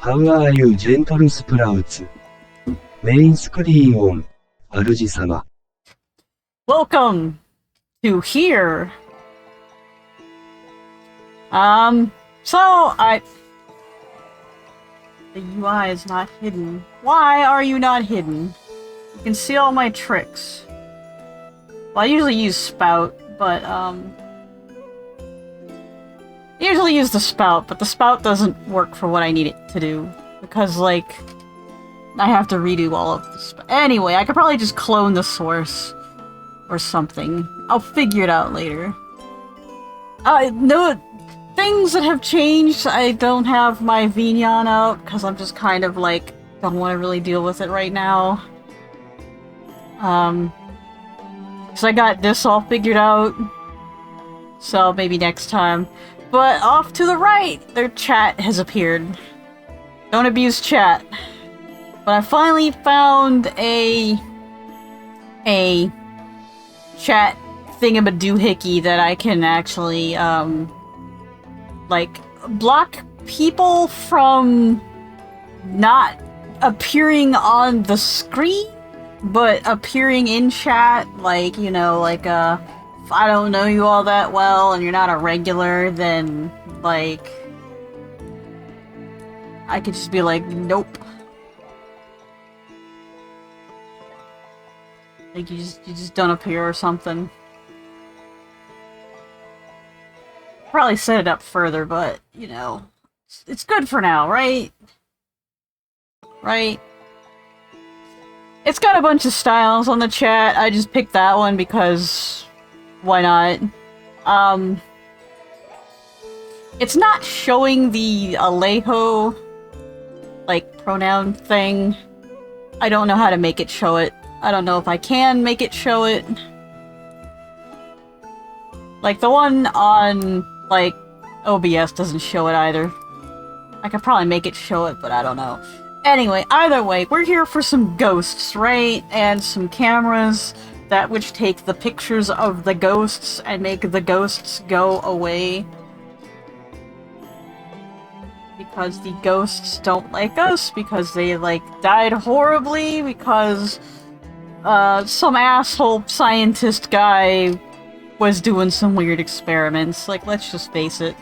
How are you, gentle sprouts? メインスクリーンオン、主様。Welcome to here. So the UI is not hidden. Why are you not hidden? You can see all my tricks. Well, I usually use Spout, but, I usually use the Spout, but the Spout doesn't work for what I need it to do. Because, like, I have to redo all of this. Anyway, I could probably just clone the source. Or something. I'll figure it out later. No, things that have changed, I don't have my Vignon out, because I'm just kind of, like, don't want to really deal with it right now. So I got this all figured out. So maybe next time. But off to the right, their chat has appeared. Don't abuse chat. But I finally found a chat thingamadoohickey that I can actually, like, block people from not appearing on the screen, but appearing in chat, like, you know, like, if I don't know you all that well and you're not a regular, then, like, I could just be like, nope. Like, you just don't appear or something. Probably set it up further, but, you know, it's good for now, right? Right? It's got a bunch of styles on the chat. I just picked that one because why not? It's not showing the Alejo, like, pronoun thing. I don't know how to make it show it. I don't know if I can make it show it. Like, the one on, like, OBS doesn't show it either. I could probably make it show it, but I don't know. Anyway, either way, we're here for some ghosts, right? And some cameras that which take the pictures of the ghosts and make the ghosts go away. Because the ghosts don't like us, because they, like, died horribly, because some asshole scientist guy was doing some weird experiments. Like, let's just face it.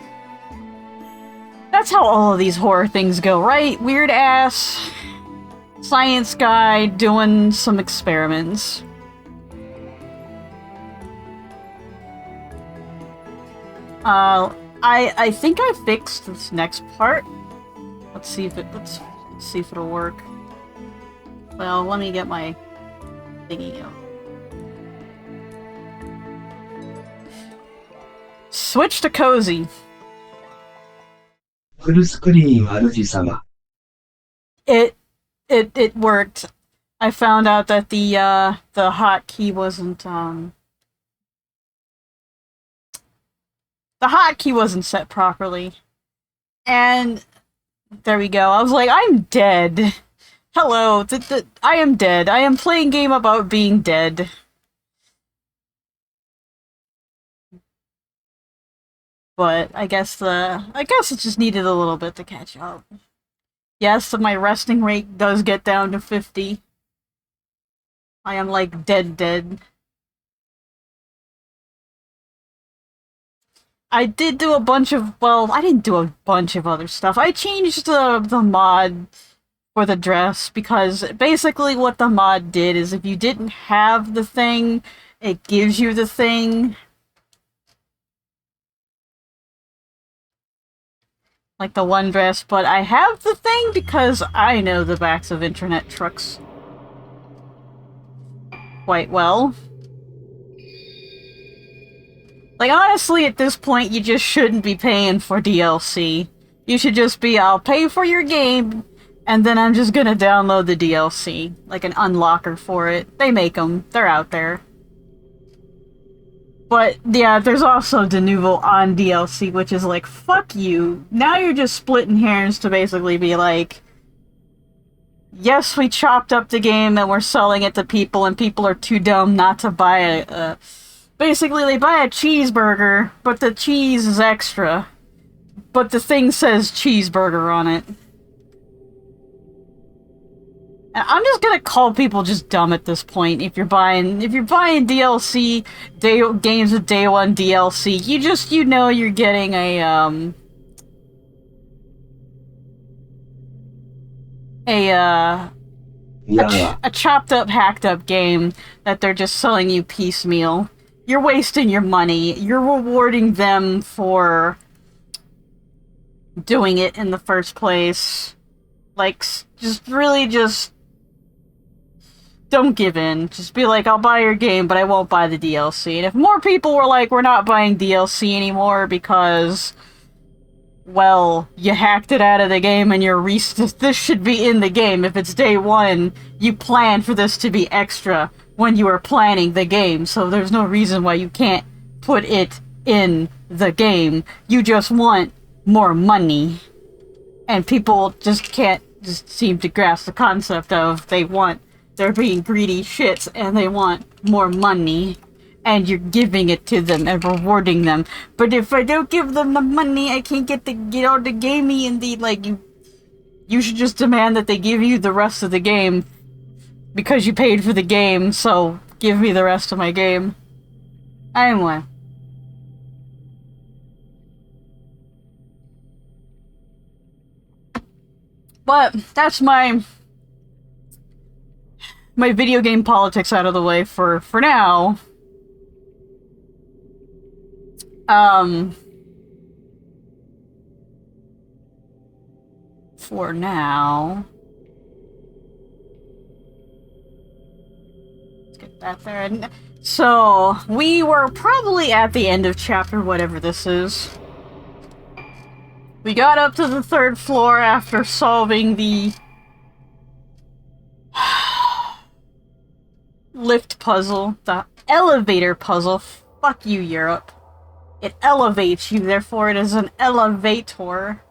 That's how all of these horror things go, right? Weird ass science guy doing some experiments. I think I fixed this next part. Let's see if it'll work. Well, let me get my thingy out. Switch to cozy. フルスクリーン主様。It worked. I found out that the hotkey wasn't the hotkey wasn't set properly. And there we go. I was like, I'm dead. Hello, I am dead. I am playing a game about being dead. But I guess it just needed a little bit to catch up. Yes, my resting rate does get down to 50. I am like dead. I did do a bunch of, well, I didn't do a bunch of other stuff. I changed the mod for the dress, because basically what the mod did is if you didn't have the thing, it gives you the thing. Like the one dress, but I have the thing because I know the backs of internet trucks quite well. Like, honestly, at this point, you just shouldn't be paying for DLC. You should just be, I'll pay for your game, and then I'm just gonna download the DLC. Like an unlocker for it. They make them. They're out there. But, yeah, there's also Denuvo on DLC, which is like, fuck you. Now you're just splitting hairs to basically be like, yes, we chopped up the game and we're selling it to people, and people are too dumb not to buy a basically, they buy a cheeseburger, but the cheese is extra. But the thing says cheeseburger on it. And I'm just gonna call people just dumb at this point. If you're buying DLC, games with day one DLC, you know you're getting a Yeah. a chopped up, hacked up game that they're just selling you piecemeal. You're wasting your money. You're rewarding them for doing it in the first place. Like, just don't give in. Just be like, I'll buy your game, but I won't buy the DLC. And if more people were like, we're not buying DLC anymore because, well, you hacked it out of the game and this should be in the game. If it's day one, you planned for this to be extra when you were planning the game, so there's no reason why you can't put it in the game. You just want more money. And people just can't just seem to grasp the concept of they're being greedy shits and they want more money. And you're giving it to them and rewarding them. But if I don't give them the money, I can't get all the gamey and you should just demand that they give you the rest of the game because you paid for the game, so give me the rest of my game. Anyway. But that's my video game politics out of the way for now. For now. Let's get that there. And so, we were probably at the end of chapter whatever this is. We got up to the 3rd floor after solving the lift puzzle, the elevator puzzle. Fuck you, Europe. It elevates you, therefore it is an elevator.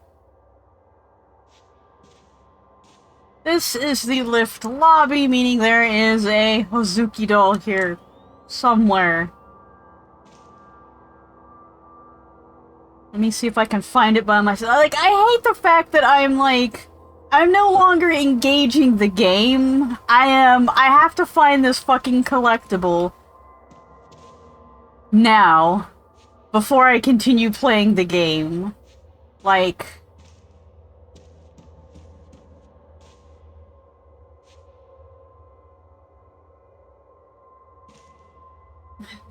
This is the lift lobby, meaning there is a Hozuki doll here somewhere. Let me see if I can find it by myself. Like, I hate the fact that I'm no longer engaging the game. I have to find this fucking collectible now before I continue playing the game. Like,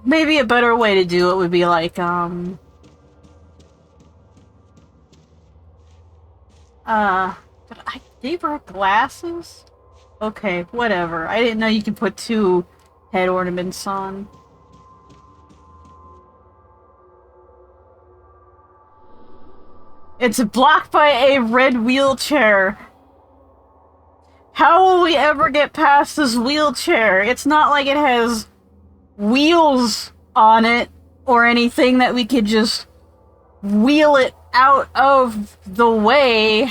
maybe a better way to do it would be like, but I gave her glasses? Okay, whatever. I didn't know you could put 2 head ornaments on. It's blocked by a red wheelchair. How will we ever get past this wheelchair? It's not like it has wheels on it or anything that we could just wheel it out of the way.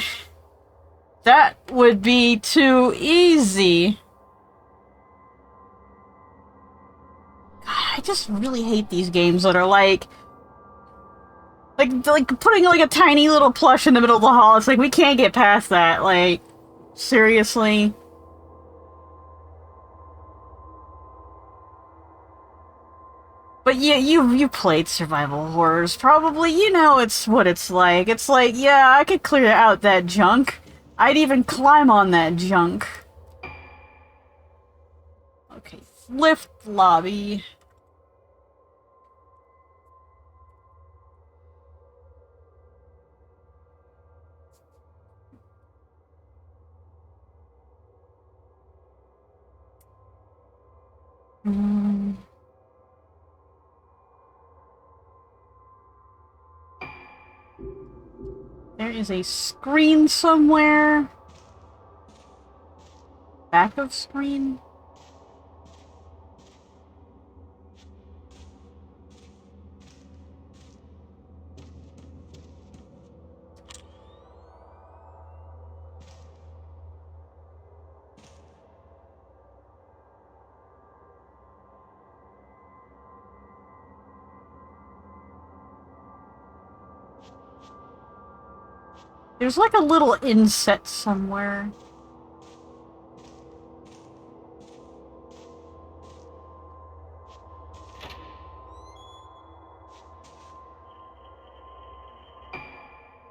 That would be too easy. God, I just really hate these games that are like putting like a tiny little plush in the middle of the hall. It's like, we can't get past that. Like, seriously? But yeah, you played survival horrors. Probably, you know it's what it's like. It's like, yeah, I could clear out that junk. I'd even climb on that junk. Okay, lift lobby. There is a screen somewhere. Back of screen? There's like a little inset somewhere.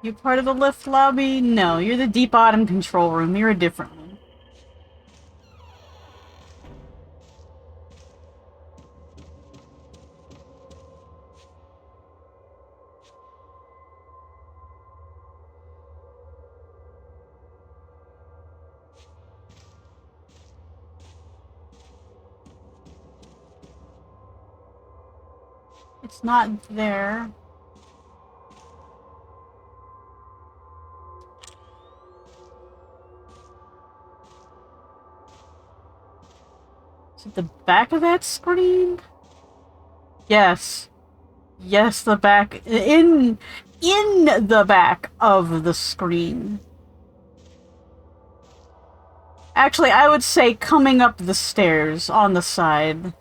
You part of the lift lobby? No, you're the deep bottom control room. You're a different one. It's not there. Is it the back of that screen? Yes. Yes, the back. In the back of the screen. Actually, I would say coming up the stairs on the side.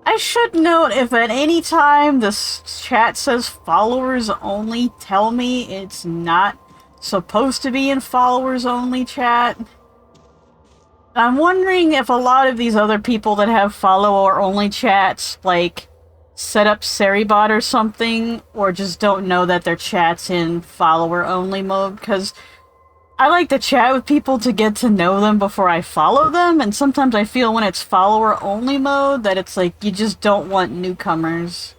I should note, if at any time this chat says followers only, tell me it's not supposed to be in followers only chat. I'm wondering if a lot of these other people that have follower only chats, like, set up Seribot or something, or just don't know that their chat's in follower only mode, because I like to chat with people to get to know them before I follow them, and sometimes I feel when it's follower-only mode that it's like you just don't want newcomers.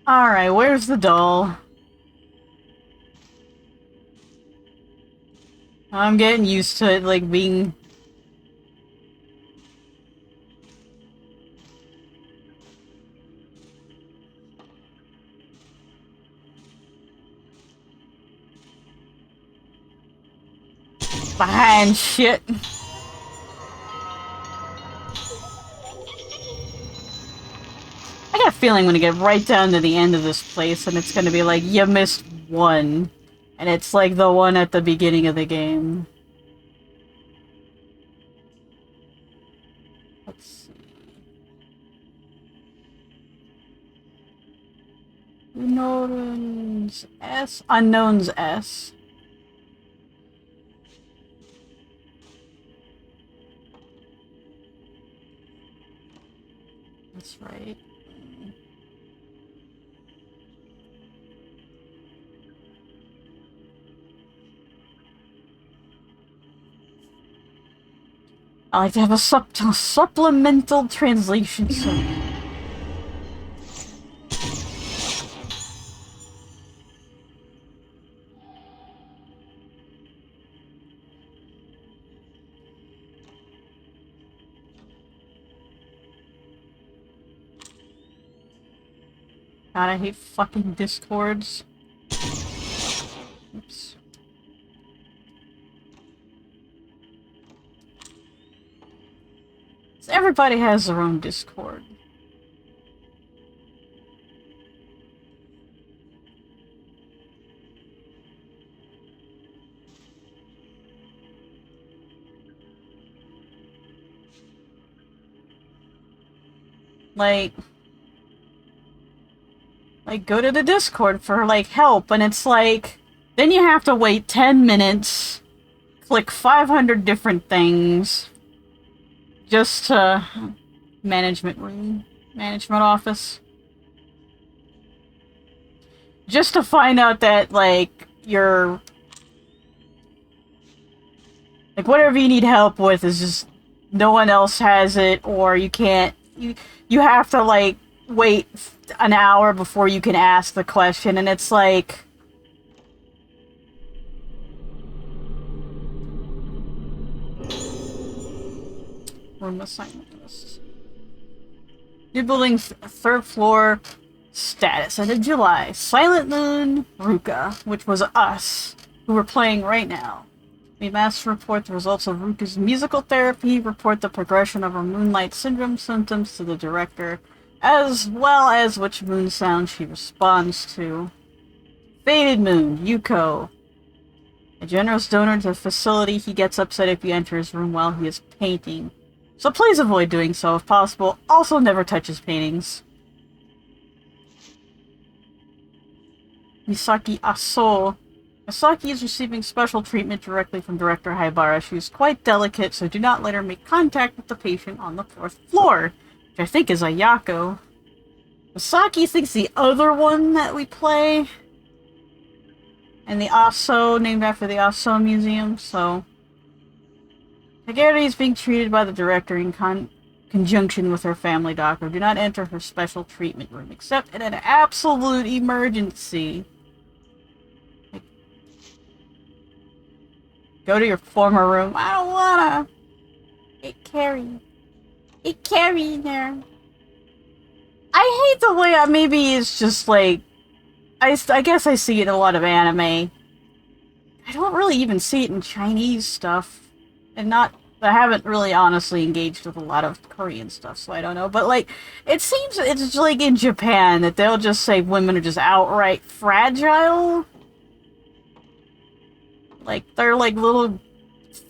Alright, where's the doll? I'm getting used to it, like, being... behind shit. I got a feeling when we get right down to the end of this place and it's gonna be like, you missed one. And it's like the one at the beginning of the game. Let's see. Unknowns S? Unknowns S. That's right. I like to have a supplemental translation service. God, I hate fucking Discords. Oops. Everybody has their own Discord. Like, go to the Discord for, like, help, and it's like, then you have to wait 10 minutes, click 500 different things, just to... management room. Management office. Just to find out that, like, your Like, whatever you need help with is just no one else has it, or you can't. You have to, like, wait an hour before you can ask the question, and it's like. Room assignment list. New building, third floor. Status end of July. Silent Moon, Ruka, which was us, who we're playing right now. We must report the results of Ruka's musical therapy, report the progression of her Moonlight Syndrome symptoms to the director, as well as which moon sound she responds to. Faded Moon, Yuko. A generous donor to the facility, he gets upset if you enter his room while he is painting. So please avoid doing so if possible. Also never touch his paintings. Misaki Aso. Misaki is receiving special treatment directly from Director Haibara. She is quite delicate, so do not let her make contact with the patient on the 4th floor, which I think is Ayako. Misaki thinks the other one that we play, and the Aso, named after the Aso Museum, so... Hagari is being treated by the director in conjunction with her family doctor. Do not enter her special treatment room, except in an absolute emergency. Go to your former room. I don't wanna. It carry in there. I hate the way maybe it's just like... I guess I see it in a lot of anime. I don't really even see it in Chinese stuff. And I haven't really honestly engaged with a lot of Korean stuff, so I don't know. But, like, it seems it's like in Japan that they'll just say women are just outright fragile. Like, they're like little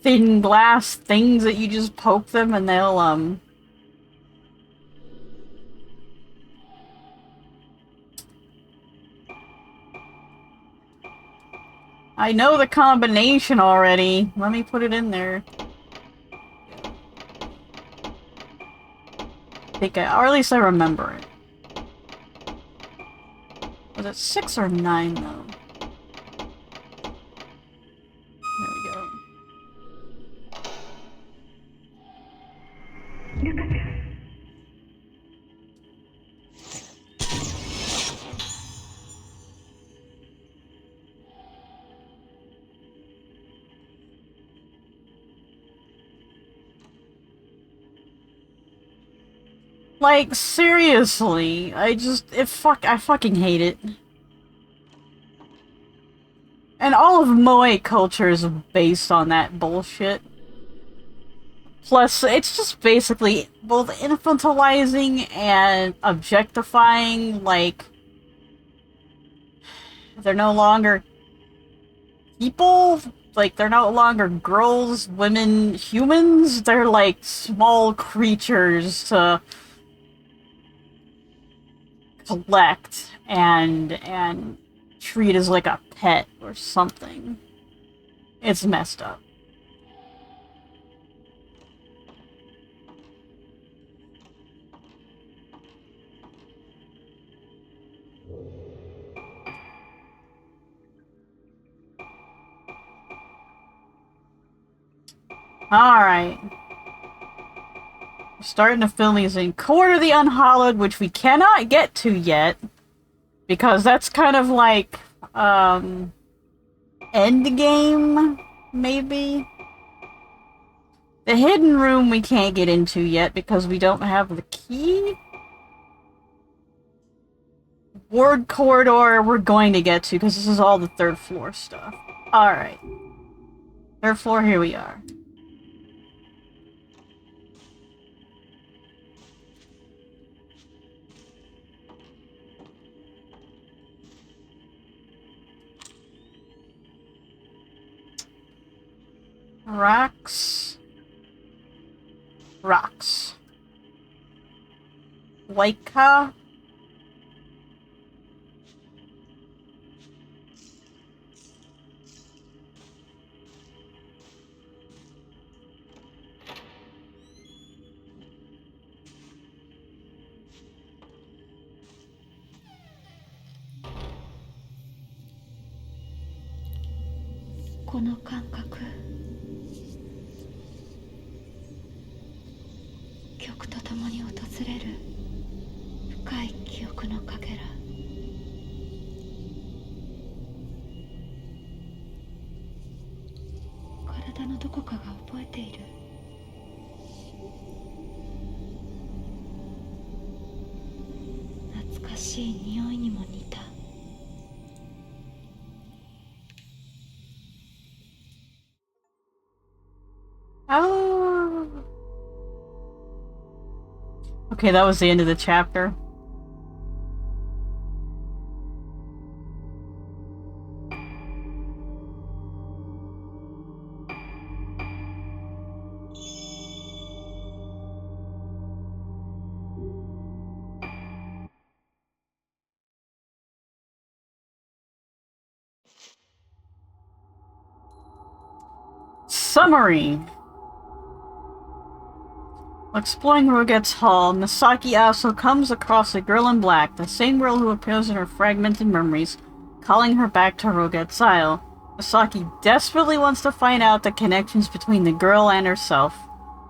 thin glass things that you just poke them and they'll, I know the combination already. Let me put it in there. Or at least I remember it. Was it 6 or 9 though? There we go. Like, seriously, I fucking hate it. And all of Moe culture is based on that bullshit. Plus, it's just basically both infantilizing and objectifying, like... They're no longer people, like, they're no longer girls, women, humans, they're like small creatures to collect and treat as like a pet or something. It's messed up. Alright. We're starting to film using Court of the Unhallowed, which we cannot get to yet. Because that's kind of like, endgame, maybe? The hidden room we can't get into yet because we don't have the key? Ward corridor we're going to get to because this is all the 3rd floor stuff. Alright. 3rd floor, here we are. Rocks. Waika. Kono kankaku. 曲とともに訪れる深い記憶のかけら。体のどこかが覚えている。懐かしい匂いにも似た。Oh. Okay, that was the end of the chapter. Summary. Exploring Roget's Hall, Misaki Aso comes across a girl in black, the same girl who appears in her fragmented memories, calling her back to Roget's Isle. Misaki desperately wants to find out the connections between the girl and herself.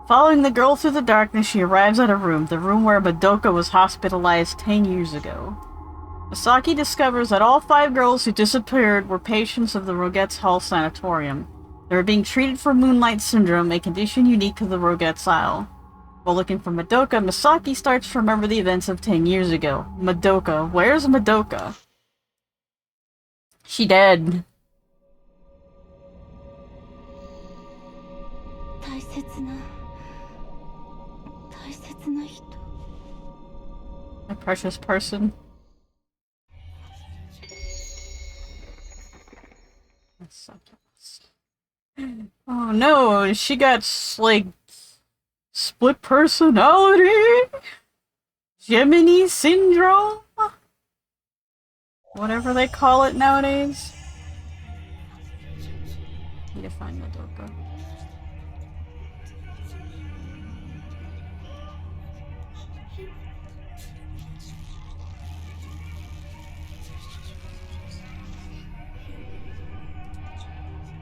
Following the girl through the darkness, she arrives at a room, the room where Madoka was hospitalized 10 years ago. Misaki discovers that all 5 girls who disappeared were patients of the Roget's Hall Sanatorium. They were being treated for Moonlight Syndrome, a condition unique to the Roget's Isle. While looking for Madoka, Misaki starts to remember the events of 10 years ago. Madoka. Where's Madoka? She dead. A precious person. That sucks. Oh no, she got, like, split personality? Gemini syndrome? Whatever they call it nowadays. Need to find Madoka.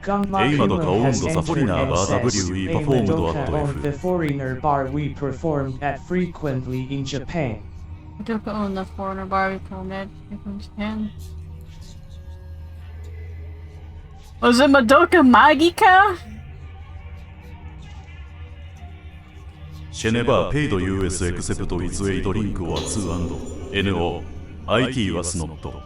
Eimado ka ondo sa foreigner bar WE performed at F. The foreigner bar we performed at frequently in Japan. Madoka owned the foreigner bar we performed at in Japan. Was it Madoka Magica? シェネバーペイド US エクセプト with a drink or 2 and NO IT was not.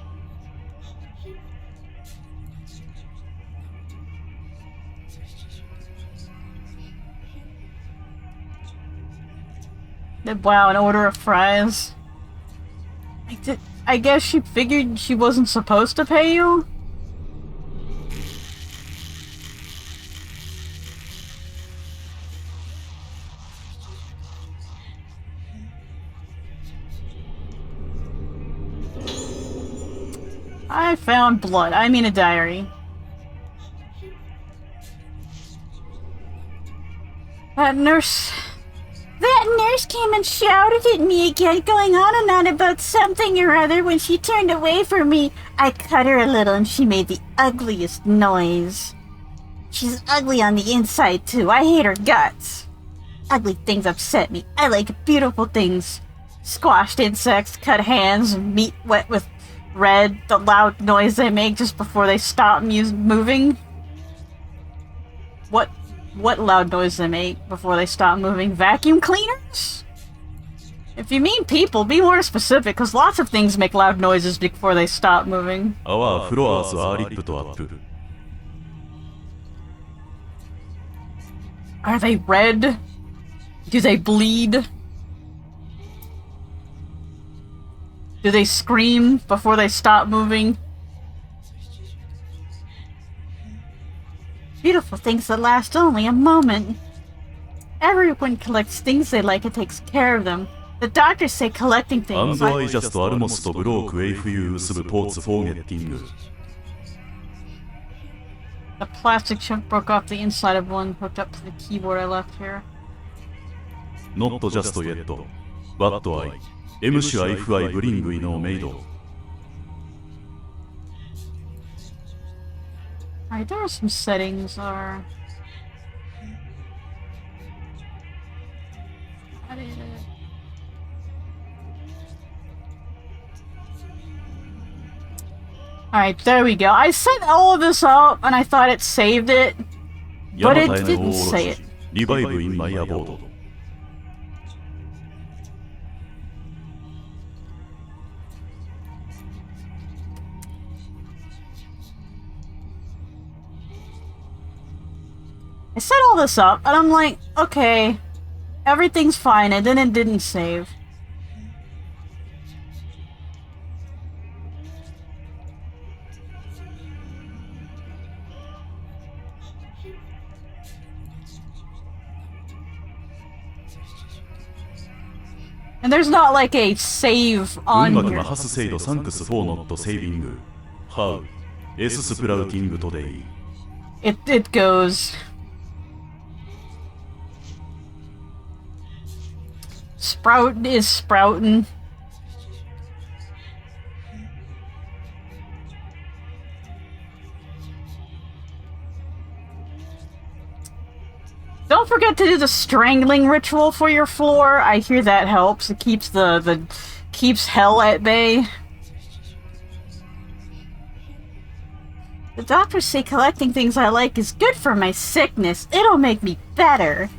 Wow, an order of fries. I guess she figured she wasn't supposed to pay you? I found blood. I mean a diary. That nurse came and shouted at me again, going on and on about something or other. When she turned away from me, I cut her a little and she made the ugliest noise. She's ugly on the inside too. I hate her guts. Ugly things upset me. I like beautiful things. Squashed insects, cut hands, meat wet with red, the loud noise they make just before they stop moving. What loud noise they make before they stop moving? Vacuum cleaners? If you mean people, be more specific, because lots of things make loud noises before they stop moving. Our floors are ripped up. Are they red? Do they bleed? Do they scream before they stop moving? Beautiful things that last only a moment. Everyone collects things they like and takes care of them. The doctors say collecting things And I just almost broke if you use reports forgetting. The plastic chunk broke off the inside of one, hooked up to the keyboard I left here. Not just yet, but I am sure if I bring in maid. Alright, there are some settings. Alright, there we go. I set all of this up and I thought it saved it, ヤ but マタ it への didn't 大 say 卸 it. リバイブ・イン・マイ・アボード I set all this up and I'm like, okay, everything's fine, and then it didn't save. And there's not like a save 群 on 幕 here. マハスセイドサンクスフォーノットセービングハウエススプラウティングトデイ It goes. Sprout is sprouting. Don't forget to do the strangling ritual for your floor. I hear that helps. It keeps the keeps hell at bay. The doctors say collecting things I like is good for my sickness. It'll make me better.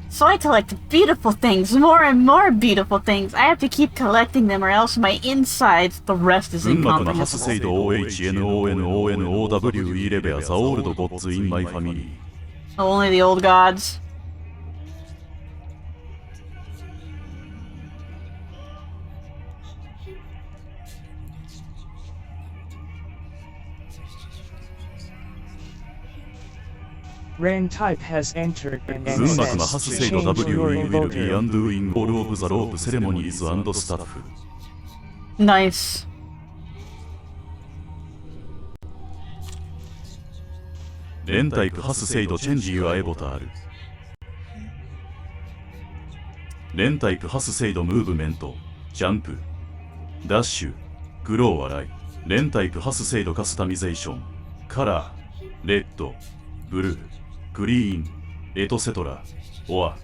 So I collect beautiful things, more and more beautiful things. I have to keep collecting them or else my insides, the rest is 群幕マハスセイ incomprehensible. ド OHNONONOW イレベアザオールドゴッツインマイファミリー Only the old gods. Ren type has entered and 群幕マハ says ス to セイド change W your will be invoker. undoing all of the rope ceremonies and stuff Nice. レンタイプハスセイドチェンジユアエボタールレンタイプハスセイドムーブメントジャンプダッシュグロー笑いレンタイプハスセイドカスタミゼーションカラーレッドブルーグリーンエトセトラオア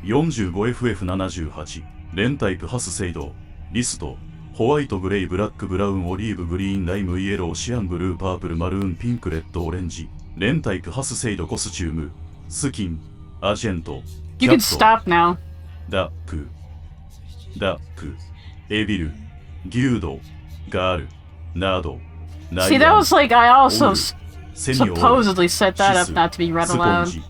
45FF78 レンタイプハスセイドリストホワイトグレイブラックブラウンオリーブグリーンライムイエローシアンブルーパープルマルーンピンクレッドオレンジレンタイプハスセイドコスチュームスキンアジェント You can stop now. ダックエビルギュードガールナードナ See, イ that アン was like I also セニオール supposedly set that up シス not to be read スポン aloud. ジ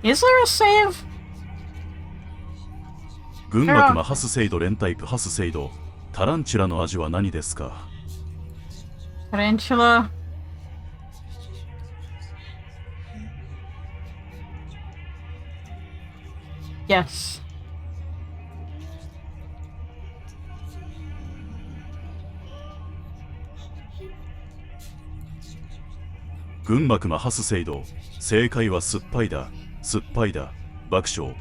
Is there a save? 群幕マハスセイドレンタイプハスセイドタランチュラの味は何ですか Tarantula? Yes. 群幕マハスセイド正解は酸っぱいだ酸っぱいだ爆笑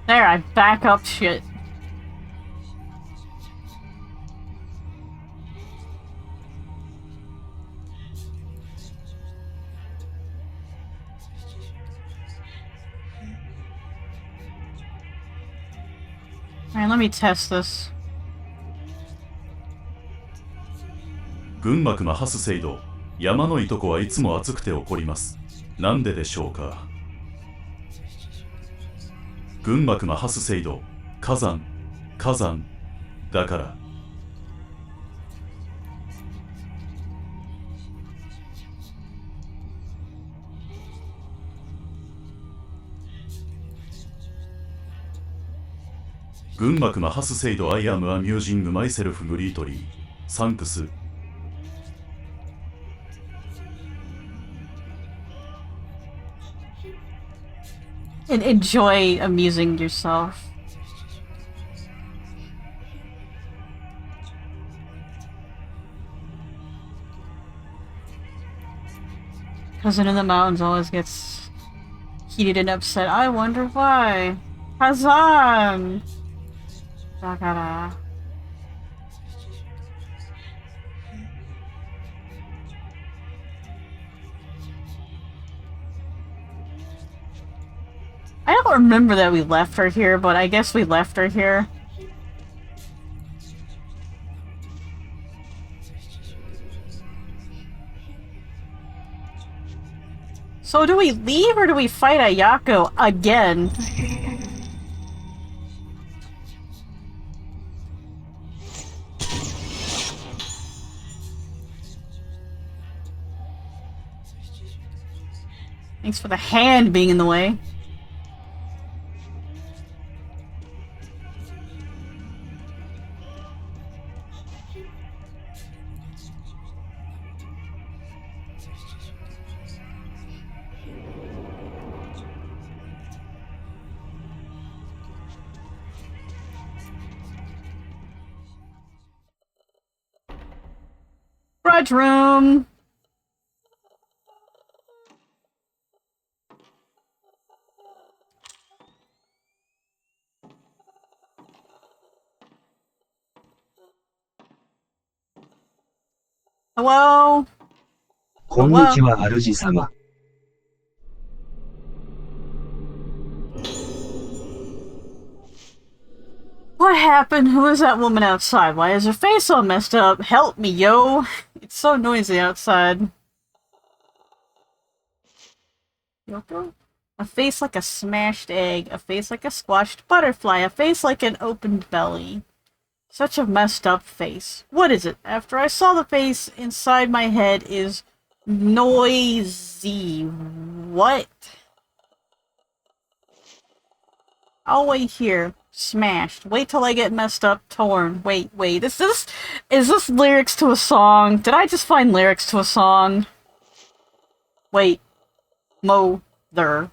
There, I back up shit. Alright, let me test this. 群幕マハスセイド山のいとこはいつも暑くて怒りますなんででしょうか群幕マハスセイド火山だから群幕マハスセイド I am amusing myself greatly. Thanks. And enjoy amusing yourself. Cousin in the Mountains always gets heated and upset. I wonder why. Kazan! Dagara. I don't remember that we left her here, but I guess we left her here. So do we leave or do we fight Ayako again? 忘れたの。 Thanks for the hand being in the way. Grudge room! Hello? こんにちは主様。What happened? Who is that woman outside? Why is her face all messed up? Help me, yo! It's so noisy outside. Yoko? A face like a smashed egg, a face like a squashed butterfly, a face like an opened belly. Such a messed up face. What is it? After I saw the face, inside my head is noisy. What? I'll wait here. Smashed. Wait till I get messed up, torn. Wait. Is this lyrics to a song? Did I just find lyrics to a song? Wait. Mother.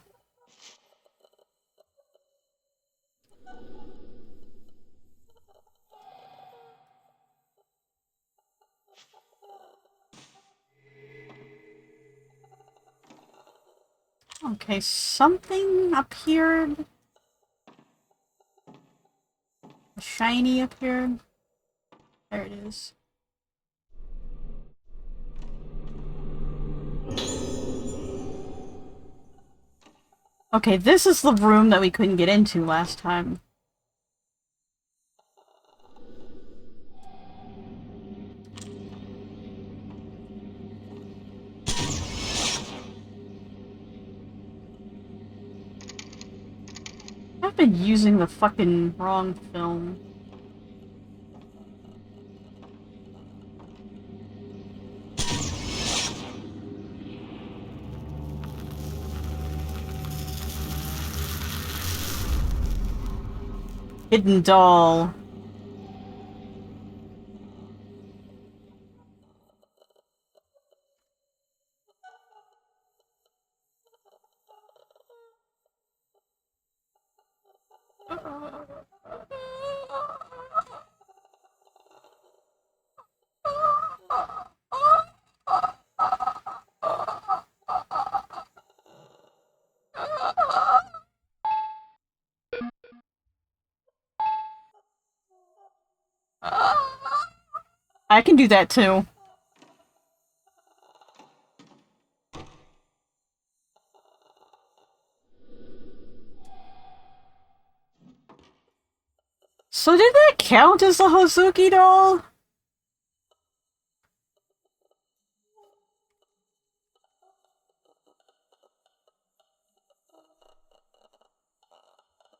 Okay, something appeared. A shiny appeared. There it is. Okay, this is the room that we couldn't get into last time. I've been using the fucking wrong film. Hidden doll. I can do that too. So did that count as the Hozuki doll?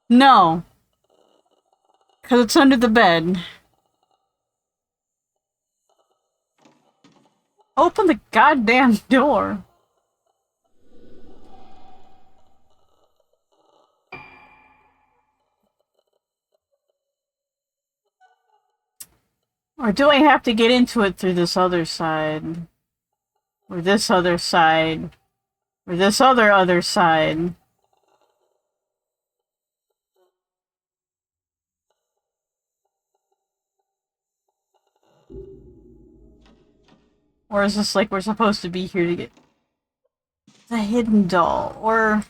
No. 'Cause it's under the bed. Open the goddamn door. Or do I have to get into it through this other side? Or this other side? Or this other side? Or is this like we're supposed to be here to get the hidden doll? Or...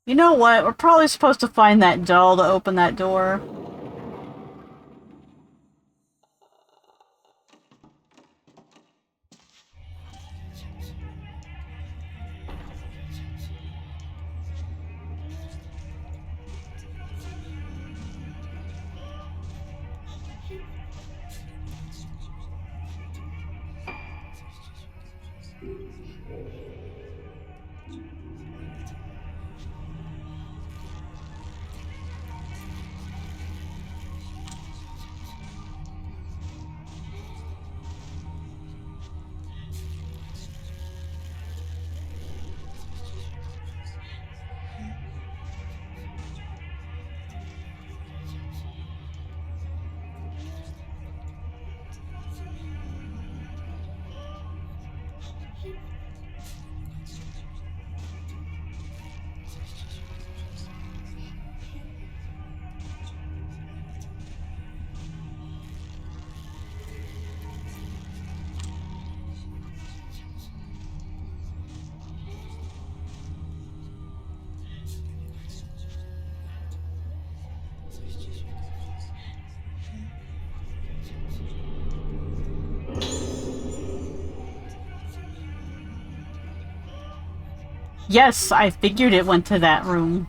You know what? We're probably supposed to find that doll to open that door. Yes, I figured it went to that room.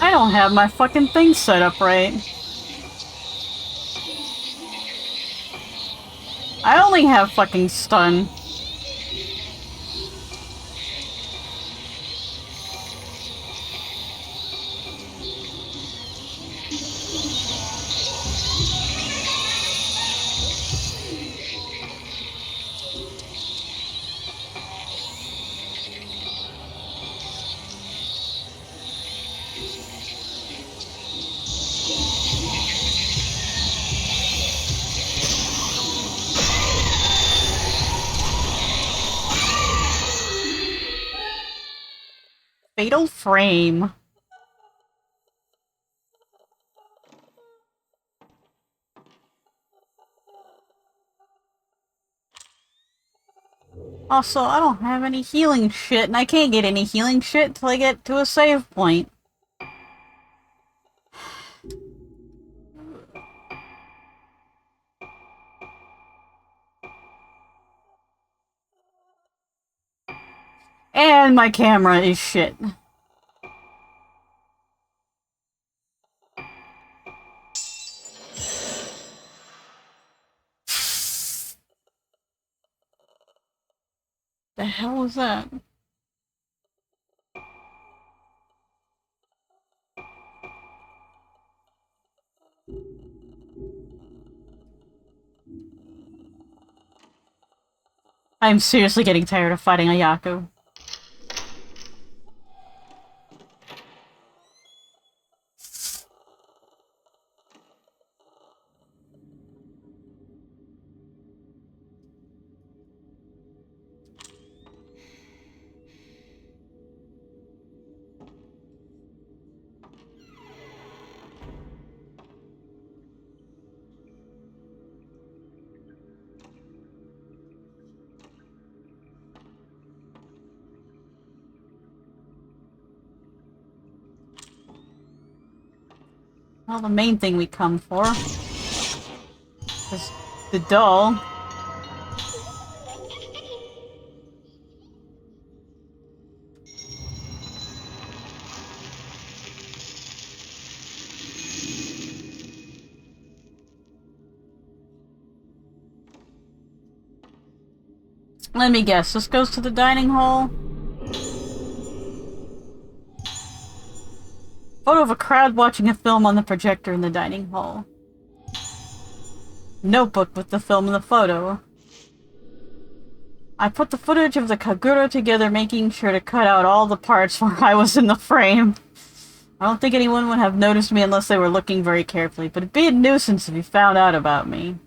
I don't have my fucking thing set up right. I only have fucking stun. Fatal Frame. Also, I don't have any healing shit, and I can't get any healing shit until I get to a save point. And my camera is shit. The hell was that? I'm seriously getting tired of fighting Ayako. Well, the main thing we come for is the doll. Let me guess, this goes to the dining hall? Photo of a crowd watching a film on the projector in the dining hall. Notebook with the film in the photo. I put the footage of the Kagura together, making sure to cut out all the parts where I was in the frame. I don't think anyone would have noticed me unless they were looking very carefully, but it'd be a nuisance if you found out about me.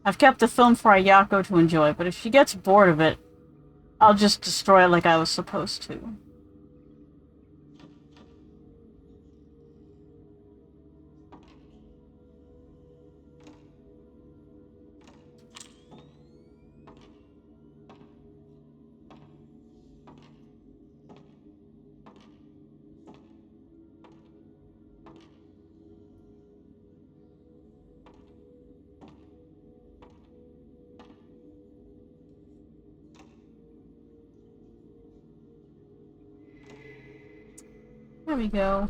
I've kept the film for Ayako to enjoy, but if she gets bored of it, I'll just destroy it like I was supposed to. There we go.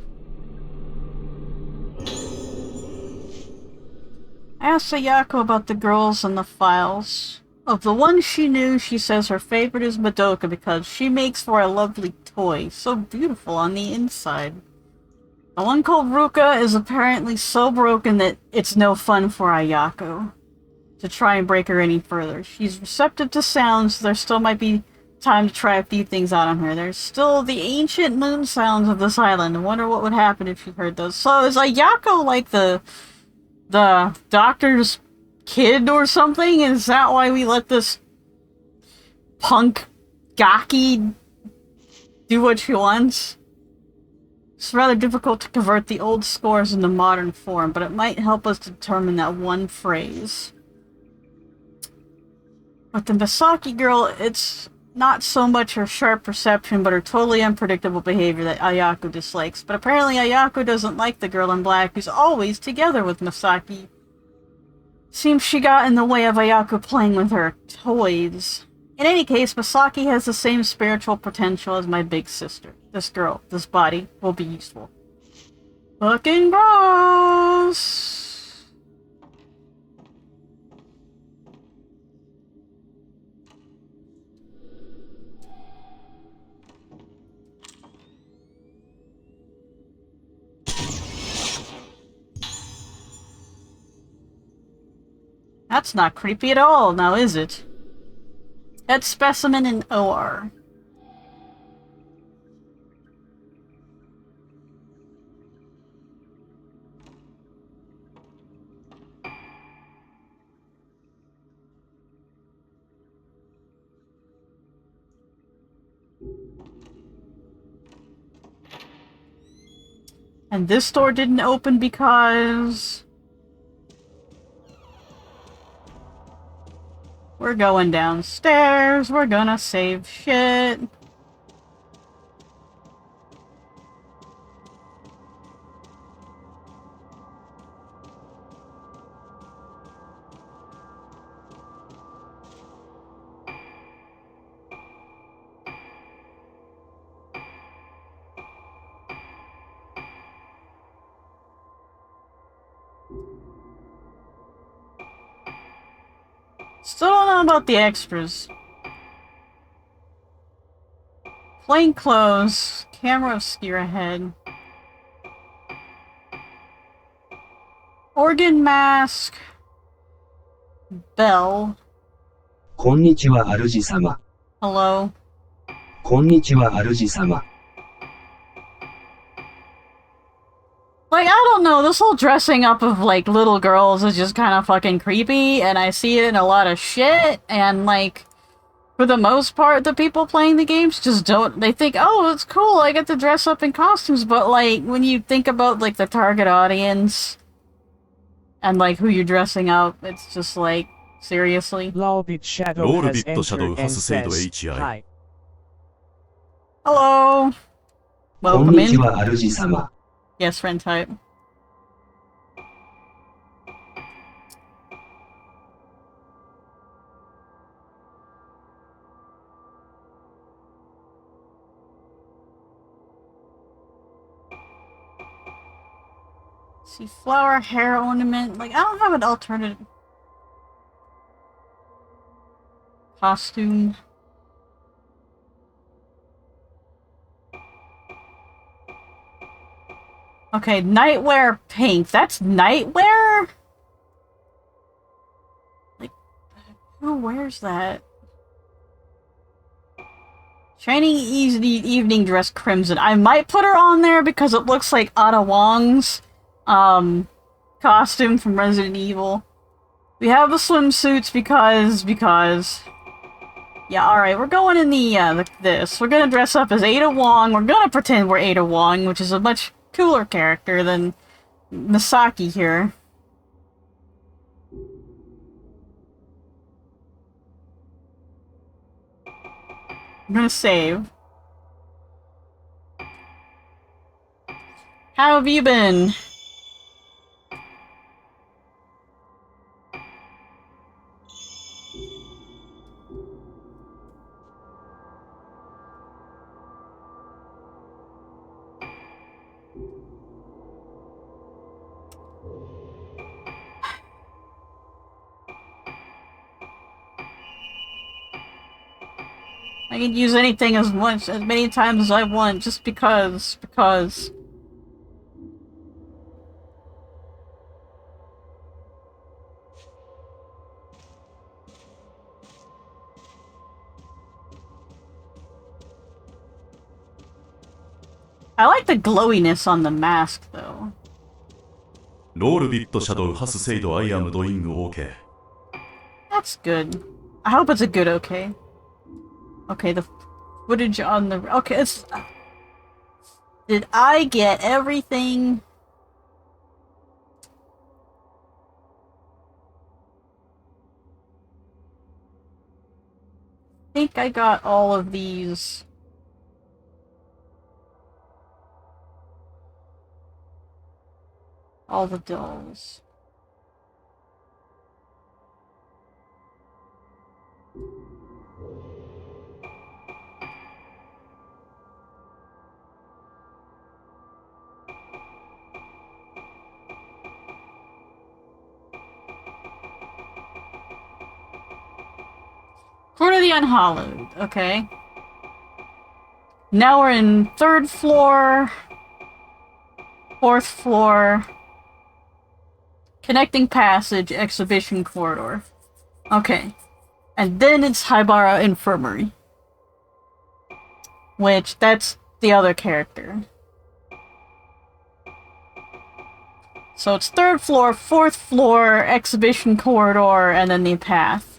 I asked Ayako about the girls in the files. Of the ones she knew, she says her favorite is Madoka because she makes for a lovely toy, so beautiful on the inside. The one called Ruka is apparently so broken that it's no fun for Ayako to try and break her any further. She's receptive to sounds, there still might be time to try a few things out on her. There's still the ancient moon sounds of this island. I wonder what would happen if she heard those. So is Ayako like the doctor's kid or something? Is that why we let this punk Gaki do what she wants? It's rather difficult to convert the old scores into modern form, but it might help us determine that one phrase. With the Misaki girl, it's not so much her sharp perception, but her totally unpredictable behavior that Ayako dislikes. But apparently Ayako doesn't like the girl in black who's always together with Misaki. Seems she got in the way of Ayako playing with her toys. In any case, Misaki has the same spiritual potential as my big sister. This girl, this body, will be useful. Fucking gross! That's not creepy at all, now is it? That specimen in OR. And this door didn't open because... We're going downstairs. We're gonna save shit. Still don't know about the extras. Plain clothes, camera obscure ahead. Organ mask. Bell. こんにちは主様。 Hello. こんにちは主様。 Like, I don't know, this whole dressing up of, like, little girls is just kind of fucking creepy, and I see it in a lot of shit, and, like, for the most part, the people playing the games just don't, they think, oh, it's cool, I get to dress up in costumes, but, like, when you think about, like, the target audience, and, like, who you're dressing up, it's just, like, seriously? Lolbit Shadow ロール has ビットシャド entered ウハ and スセイド says, HI Hi. Hello! こん Welcome にち in. は主様。 Yes, friend type. See, flower hair ornament. Like, I don't have an alternative costume. Okay, nightwear pink. That's nightwear? Like, who wears that? Shining evening dress crimson. I might put her on there because it looks like Ada Wong's costume from Resident Evil. We have the swimsuits because yeah, alright, we're going in this. We're gonna dress up as Ada Wong. We're gonna pretend we're Ada Wong, which is a much cooler character than Misaki here. I'm gonna save. How have you been? I can use anything as many times as I want, just because. I like the glowiness on the mask, though. ロールビットシャドウハスセイド I am doing OK That's good. I hope it's a good okay. Okay, the footage on the... Okay, it's... Did I get everything? I think I got all of these. All the dolls. Court of the Unhallowed, okay. Now we're in 3rd floor, 4th floor, connecting passage, exhibition corridor. Okay. And then it's Haibara Infirmary. Which, that's the other character. So it's 3rd floor, 4th floor, exhibition corridor, and then the path.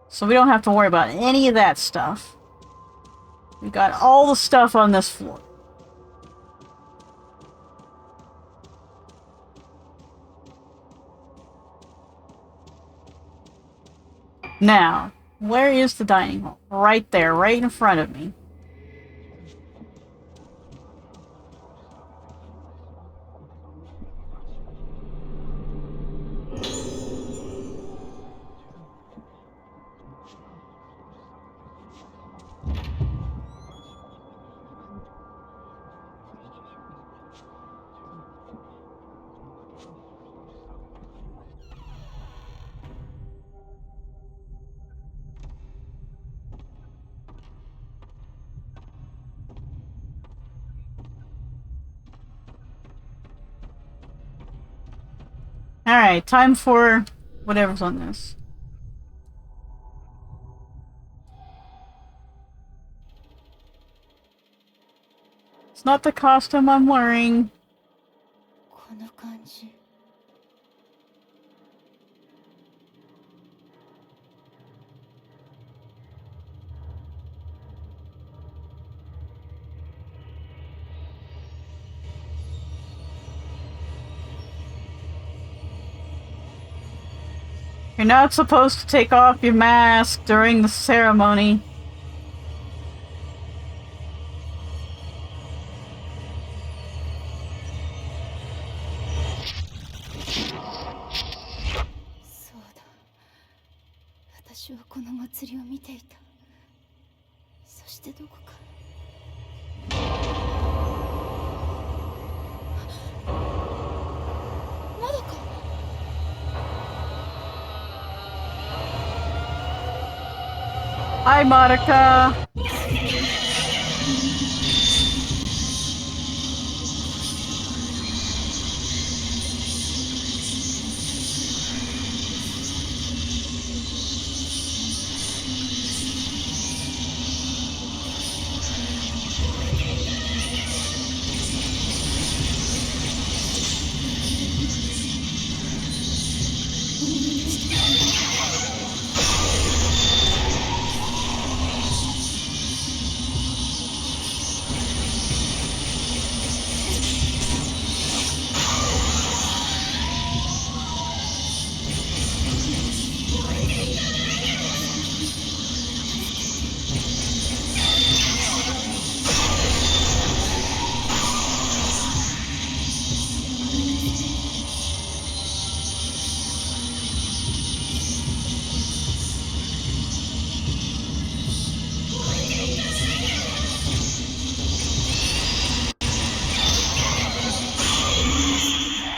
So we don't have to worry about any of that stuff. We got all the stuff on this floor. Now, where is the dining hall? Right there, right in front of me. Alright, time for whatever's on this. It's not the costume I'm wearing. この感じ You're not supposed to take off your mask during the ceremony.そうだ私はこの祭りを見ていたそしてどこかまだか Hi, Monica.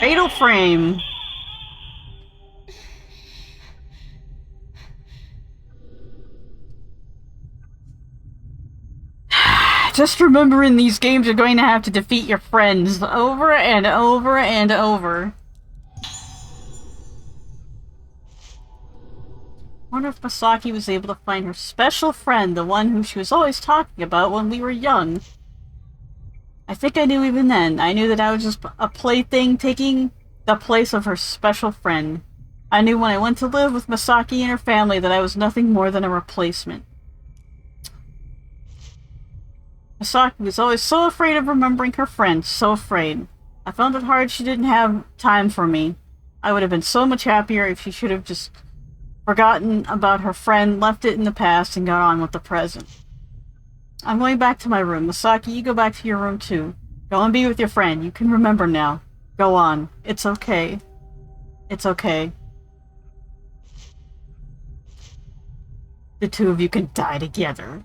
Fatal Frame. Just remember, in these games you're going to have to defeat your friends over and over and over. I wonder if Masaki was able to find her special friend, the one who she was always talking about when we were young. I think I knew even then. I knew that I was just a plaything taking the place of her special friend. I knew when I went to live with Masaki and her family that I was nothing more than a replacement. Masaki was always so afraid of remembering her friend, so afraid. I found it hard she didn't have time for me. I would have been so much happier if she should have just forgotten about her friend, left it in the past, and got on with the present. I'm going back to my room. Masaki, you go back to your room too. Go and be with your friend. You can remember now. Go on. It's okay. It's okay. The two of you can die together.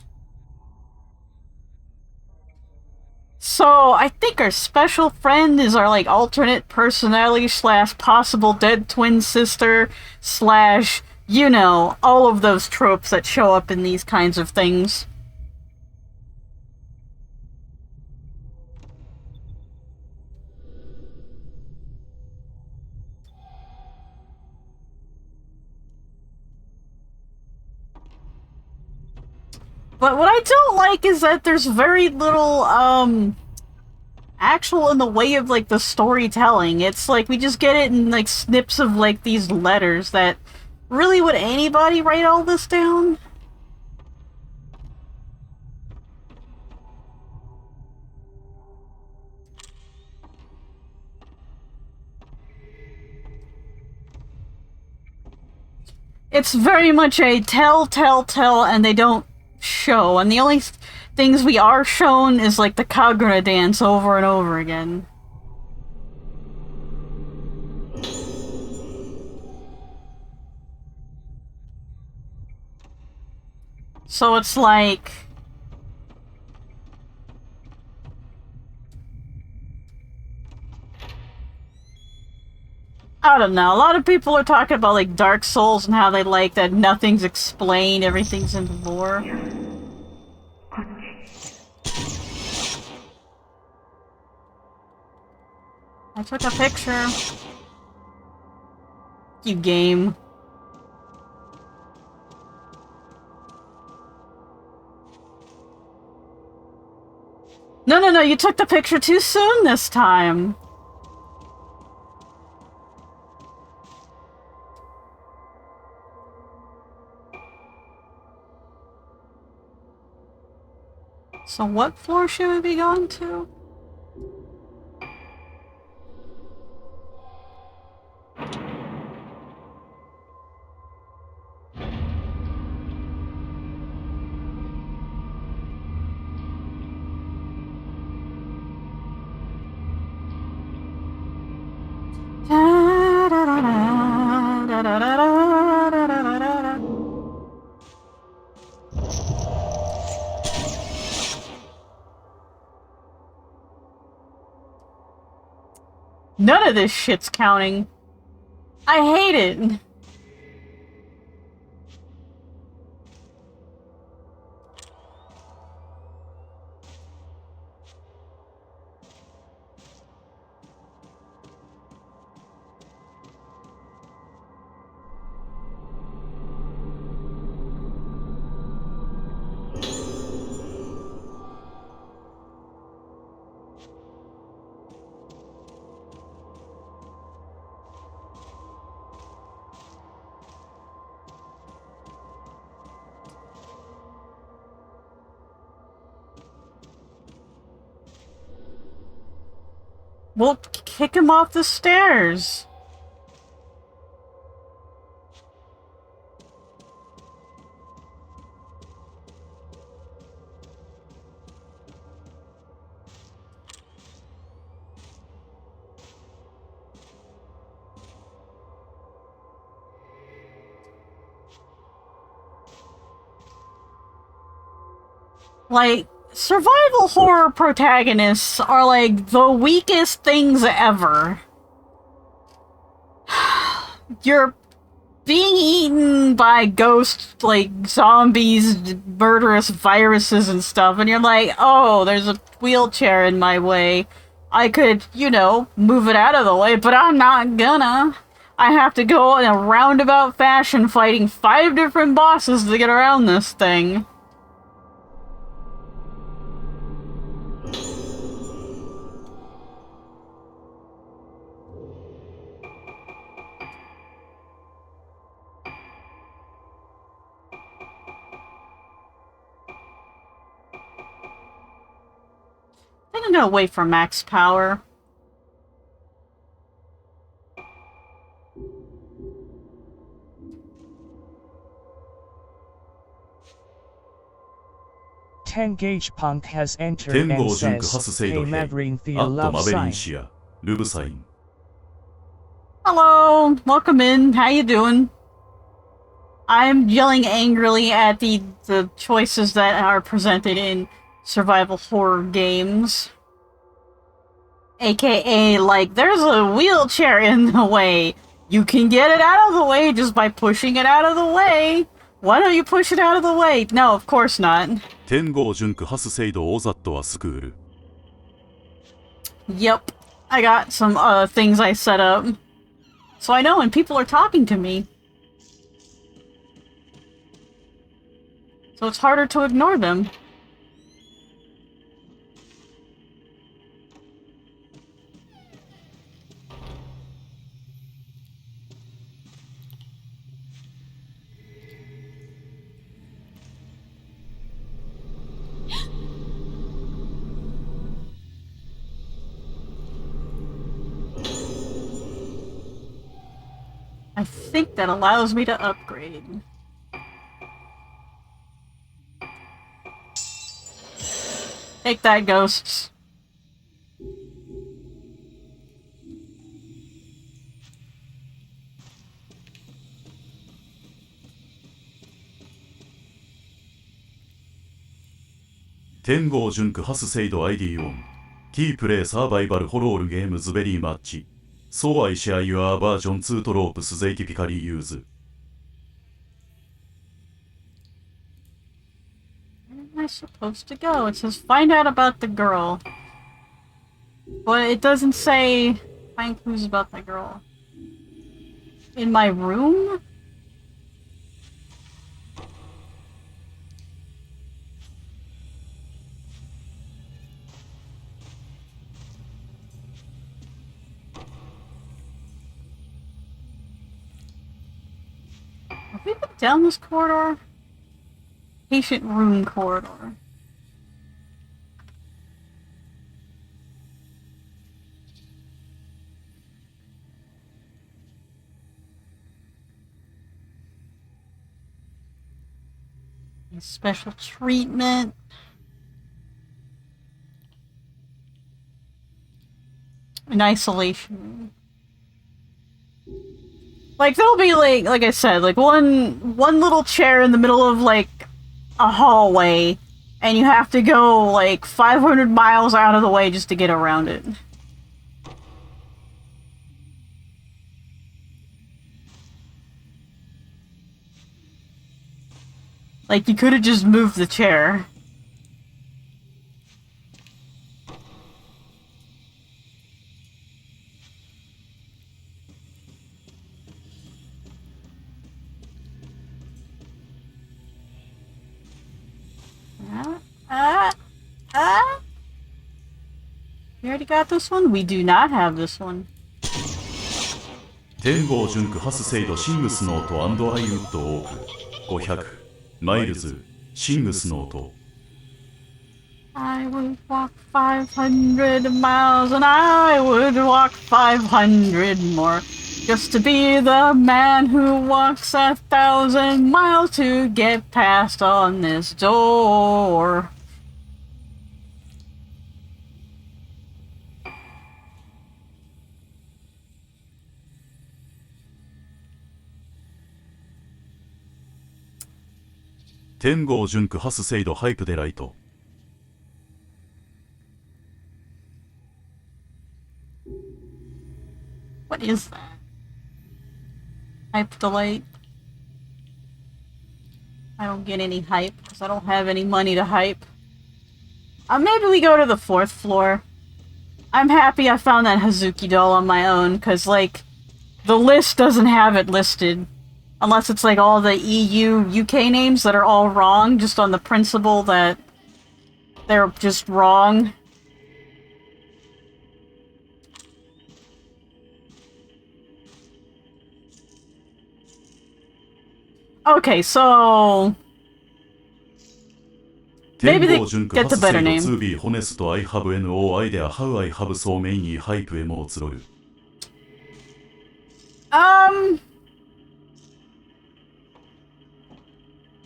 So, I think our special friend is our, like, alternate personality slash possible dead twin sister slash, you know, all of those tropes that show up in these kinds of things. But what I don't like is that there's very little, actual in the way of, like, the storytelling. It's like we just get it in, like, snips of, like, these letters that... Really, would anybody write all this down? It's very much a tell, and they don't show. And the only things we are shown is like the Kagura dance over and over again. So it's like... I don't know, a lot of people are talking about like Dark Souls and how they like that nothing's explained, everything's in the lore. I took a picture. You game. No, you took the picture too soon this time. So what floor should we be going to? None of this shit's counting. I hate it. We'll kick him off the stairs. Like, survival horror protagonists are like the weakest things ever. You're being eaten by ghosts, like zombies, murderous viruses and stuff, and you're like, oh, there's a wheelchair in my way. I could, you know, move it out of the way, but I'm not gonna. I have to go in a roundabout fashion fighting 5 different bosses to get around this thing. I think I'm gonna wait for max power. Tengage Punk has entered 天 and 号純駆ハス says, セイ Hey ド兵 Maverick ア Theo ット Love マベリン Sign. シアルブサイン Hello, welcome in. How you doing? I'm yelling angrily at the choices that are presented in survival horror games. AKA, like, there's a wheelchair in the way. You can get it out of the way just by pushing it out of the way. Why don't you push it out of the way? No, of course not. 天号純駆ハスセイドオザットはスクール Yep. I got some things I set up. So I know when people are talking to me. So it's harder to ignore them. I I think that allows me to upgrade. Take that, ghosts.天豪純句ハスセイド ID オン。キープレイサーバイバルホロールゲームズベリーマッチ。So I share your version 2 tropes they typically use. Where am I supposed to go? It says find out about the girl. But it doesn't say find clues about the girl. In my room? Have we been down this corridor? Patient room corridor. Special treatment. An isolation room. Like there'll be like I said, like one little chair in the middle of like a hallway, and you have to go like 500 miles out of the way just to get around it. Like you could have just moved the chair. We already got this one? We do not have this one. 天豪純句ハスセイドシングスノート&アイウッドオーク500マイルズシングスノート I would walk 500 miles and I would walk 500 more just to be the man who walks 1,000 miles to get past on this door.「天豪純句ハスセイドハイプデライト」 What is that? Hype delight? I don't get any hype because I don't have any money to hype. Maybe we go to the 4th floor. I'm happy I found that Hazuki doll on my own because, like, the list doesn't have it listed. Unless it's like all the EU, UK names that are all wrong, just on the principle that they're just wrong. Okay, so... maybe they get the better name. 2B honest I have no idea how I have so many hype emotes lol.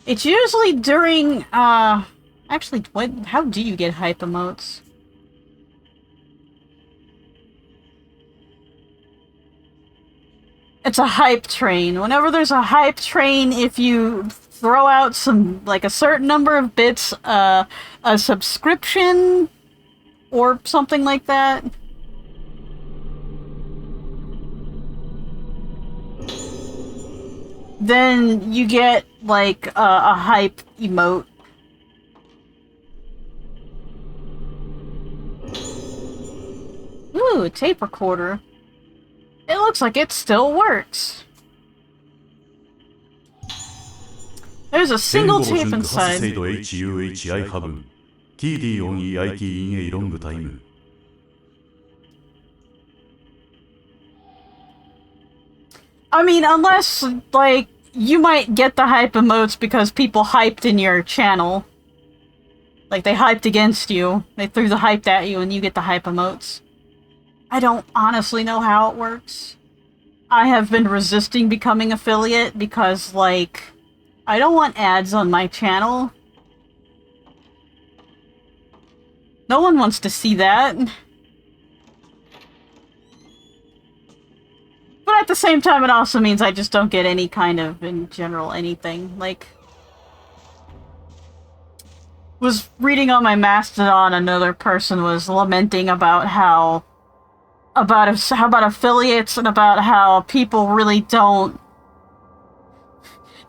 It's usually during, actually, how do you get hype emotes? It's a hype train. Whenever there's a hype train, if you throw out some, like a certain number of bits, a subscription, or something like that. Then you get, like, a hype emote. Ooh, a tape recorder. It looks like it still works. There's a single tape inside. TD on EIT in a long time. I mean, unless, like, you might get the hype emotes because people hyped in your channel. Like, they hyped against you. They threw the hype at you and you get the hype emotes. I don't honestly know how it works. I have been resisting becoming affiliate because, like, I don't want ads on my channel. No one wants to see that. But at the same time, it also means I just don't get any kind of, in general, anything. Like, was reading on my Mastodon, another person was lamenting about how about affiliates and about how people really don't.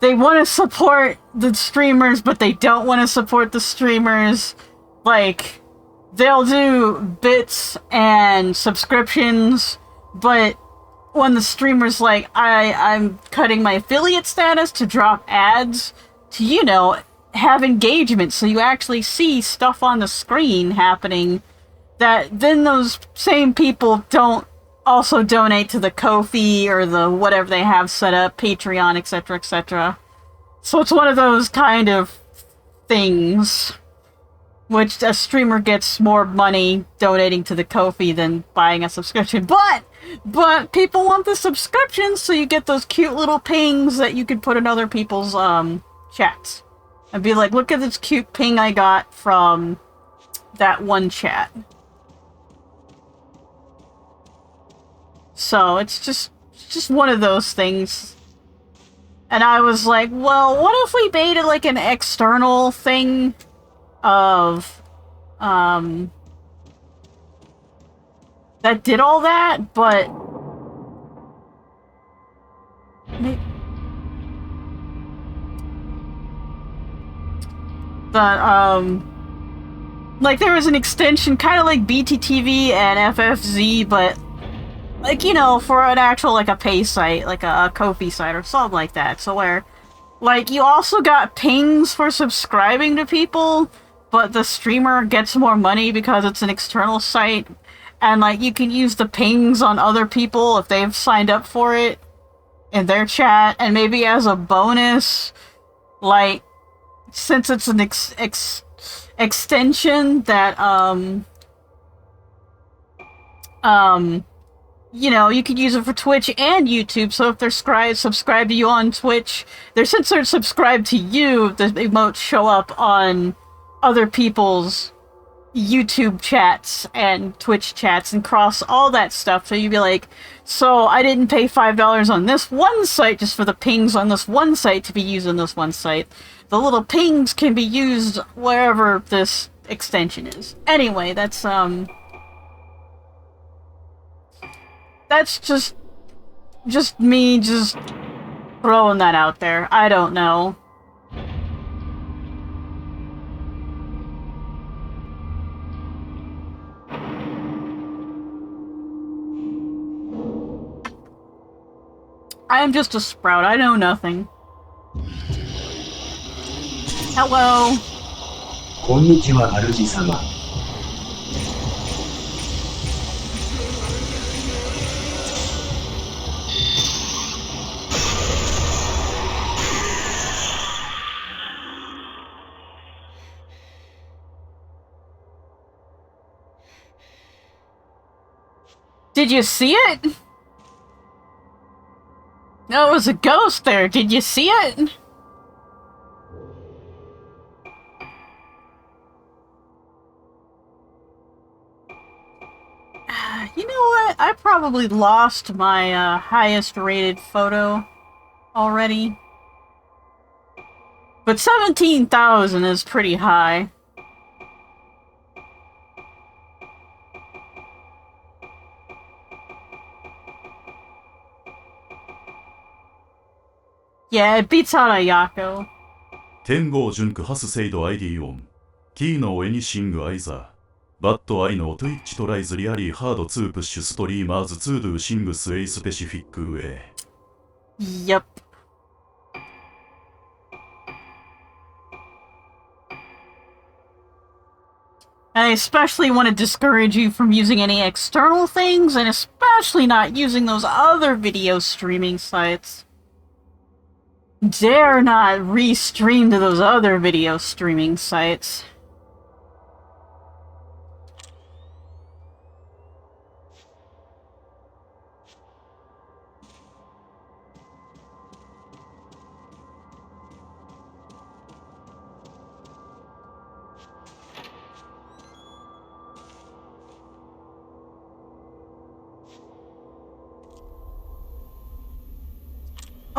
They want to support the streamers, but they don't want to support the streamers. Like, they'll do bits and subscriptions, but when the streamer's like, I'm cutting my affiliate status to drop ads to, you know, have engagement so you actually see stuff on the screen happening, that then those same people don't also donate to the Ko-fi or the whatever they have set up, Patreon, etc., etc. So it's one of those kind of things which a streamer gets more money donating to the Ko-fi than buying a subscription. But people want the subscriptions, so you get those cute little pings that you could put in other people's chats. And be like, look at this cute ping I got from that one chat. So it's just one of those things. And I was like, well, what if we made it like an external thing of that did all that, but like there was an extension kind of like BTTV and FFZ, but like, you know, for an actual like a pay site, like a Ko-fi site or something like that. So where like you also got pings for subscribing to people, but the streamer gets more money because it's an external site, and like you can use the pings on other people if they've signed up for it in their chat, and maybe as a bonus, like since it's an extension that you know, you could use it for Twitch and YouTube, so if they're subscribed to you on Twitch, since they're subscribed to you, the emotes show up on other people's YouTube chats and Twitch chats and cross all that stuff. So you'd be like, so I didn't pay $5 on this one site just for the pings on this one site to be used on this one site. The little pings can be used wherever this extension is. Anyway, that's just me just throwing that out there. I don't know. I am just a sprout. I know nothing. Hello. こんにちは、主様。Did you see it? No, it was a ghost there. Did you see it? You know what? I probably lost my highest rated photo already. But 17,000 is pretty high. Yeah, it beats out Ayako. 天号純句ハスセイド ID オン。キーのエニシングアイザー。バットアイのトゥイッチトライズリアリーハードツープッシュストリーマーズツードゥシングスエイスペシフィックウェイ。Yep. I especially want to discourage you from using any external things, and especially not using those other video streaming sites. Dare not re-stream to those other video streaming sites.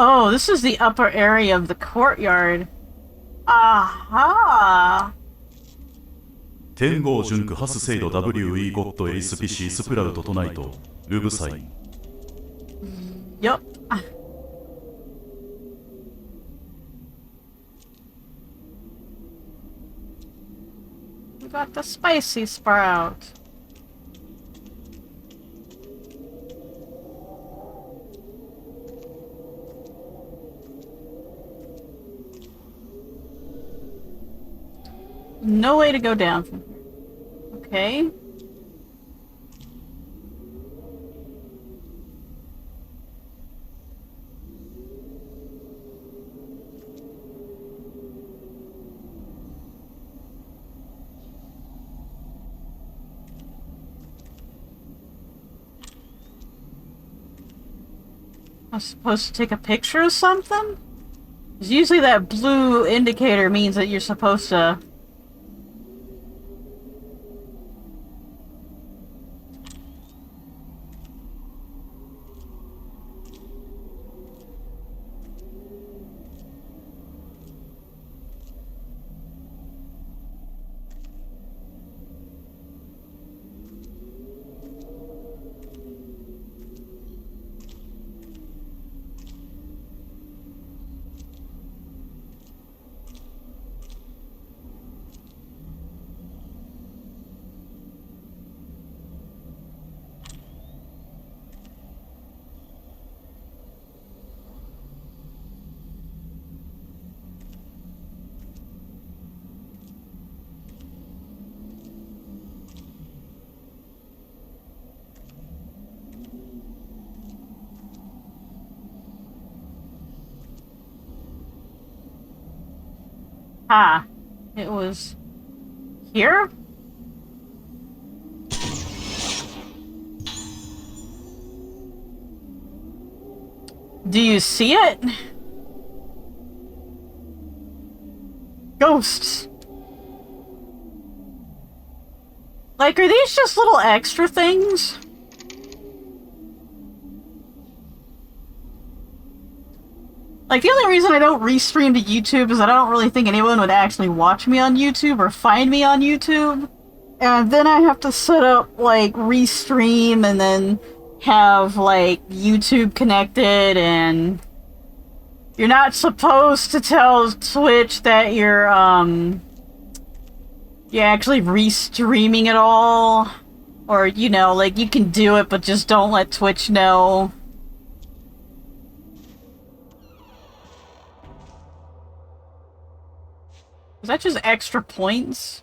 Oh, this is the upper area of the courtyard. Aha! 天号純区ハスセイド WE ゴッドエイスピシースプラウトトナイトルブサイン Yup. We got the spicy sprout. No way to go down from here. Okay. I'm supposed to take a picture of something? 'Cause usually that blue indicator means that you're supposed to... Ah, it was here? Do you see it? Ghosts. Like, are these just little extra things? Like, the only reason I don't restream to YouTube is that I don't really think anyone would actually watch me on YouTube or find me on YouTube. And then I have to set up, like, restream and then have, like, YouTube connected, and you're not supposed to tell Twitch that you're actually restreaming it all. Or, you know, like, you can do it, but just don't let Twitch know. Is that just extra points?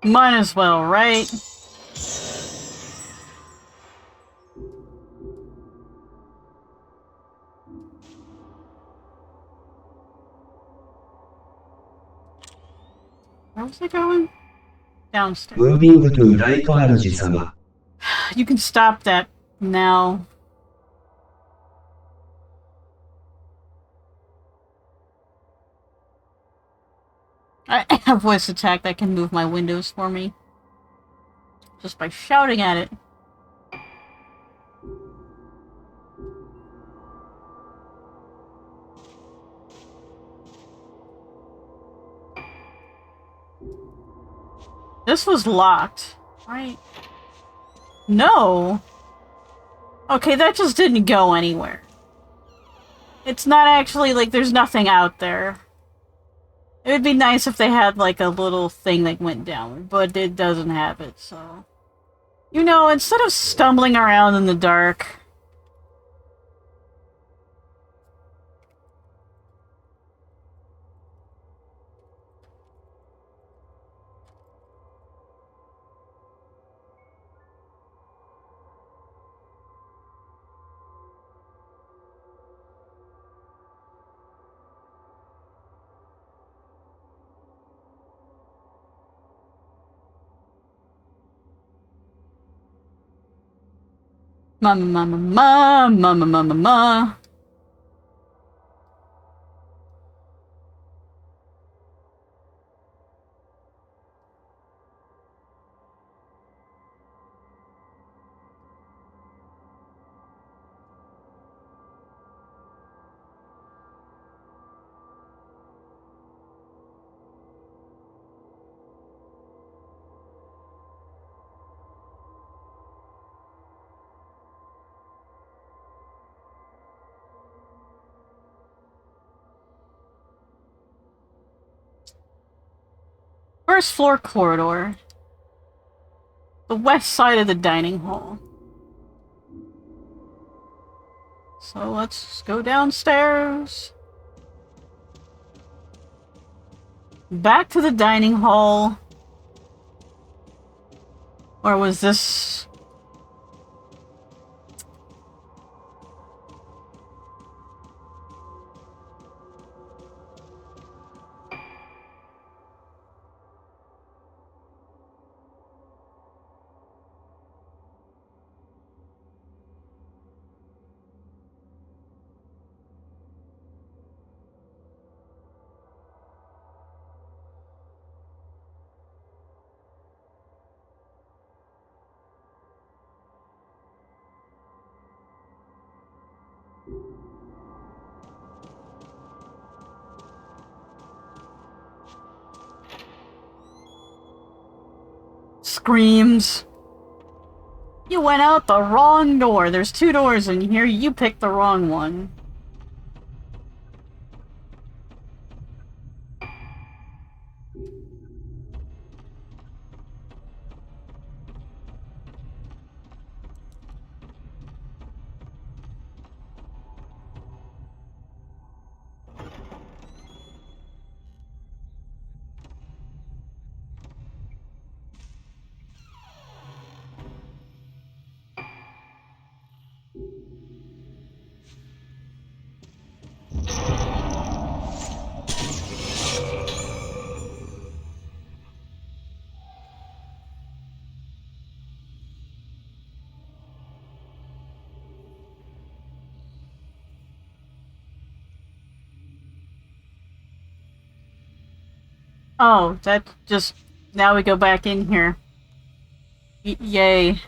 Might as well, right? Where was I going? Downstairs. Moving to right 主様。 You can stop that now. I have voice attack that can move my windows for me. Just by shouting at it. This was locked, right? No! Okay, that just didn't go anywhere. It's not actually, like, there's nothing out there. It would be nice if they had, like, a little thing that went down, but it doesn't have it, so... You know, instead of stumbling around in the dark... Mama, mama, ma, mama, mama, ma. First floor corridor. The west side of the dining hall. So let's go downstairs. Back to the dining hall. Or was this... Screams. You went out the wrong door. There's 2 doors in here. You picked the wrong one. Oh, that just... Now we go back in here. Yay.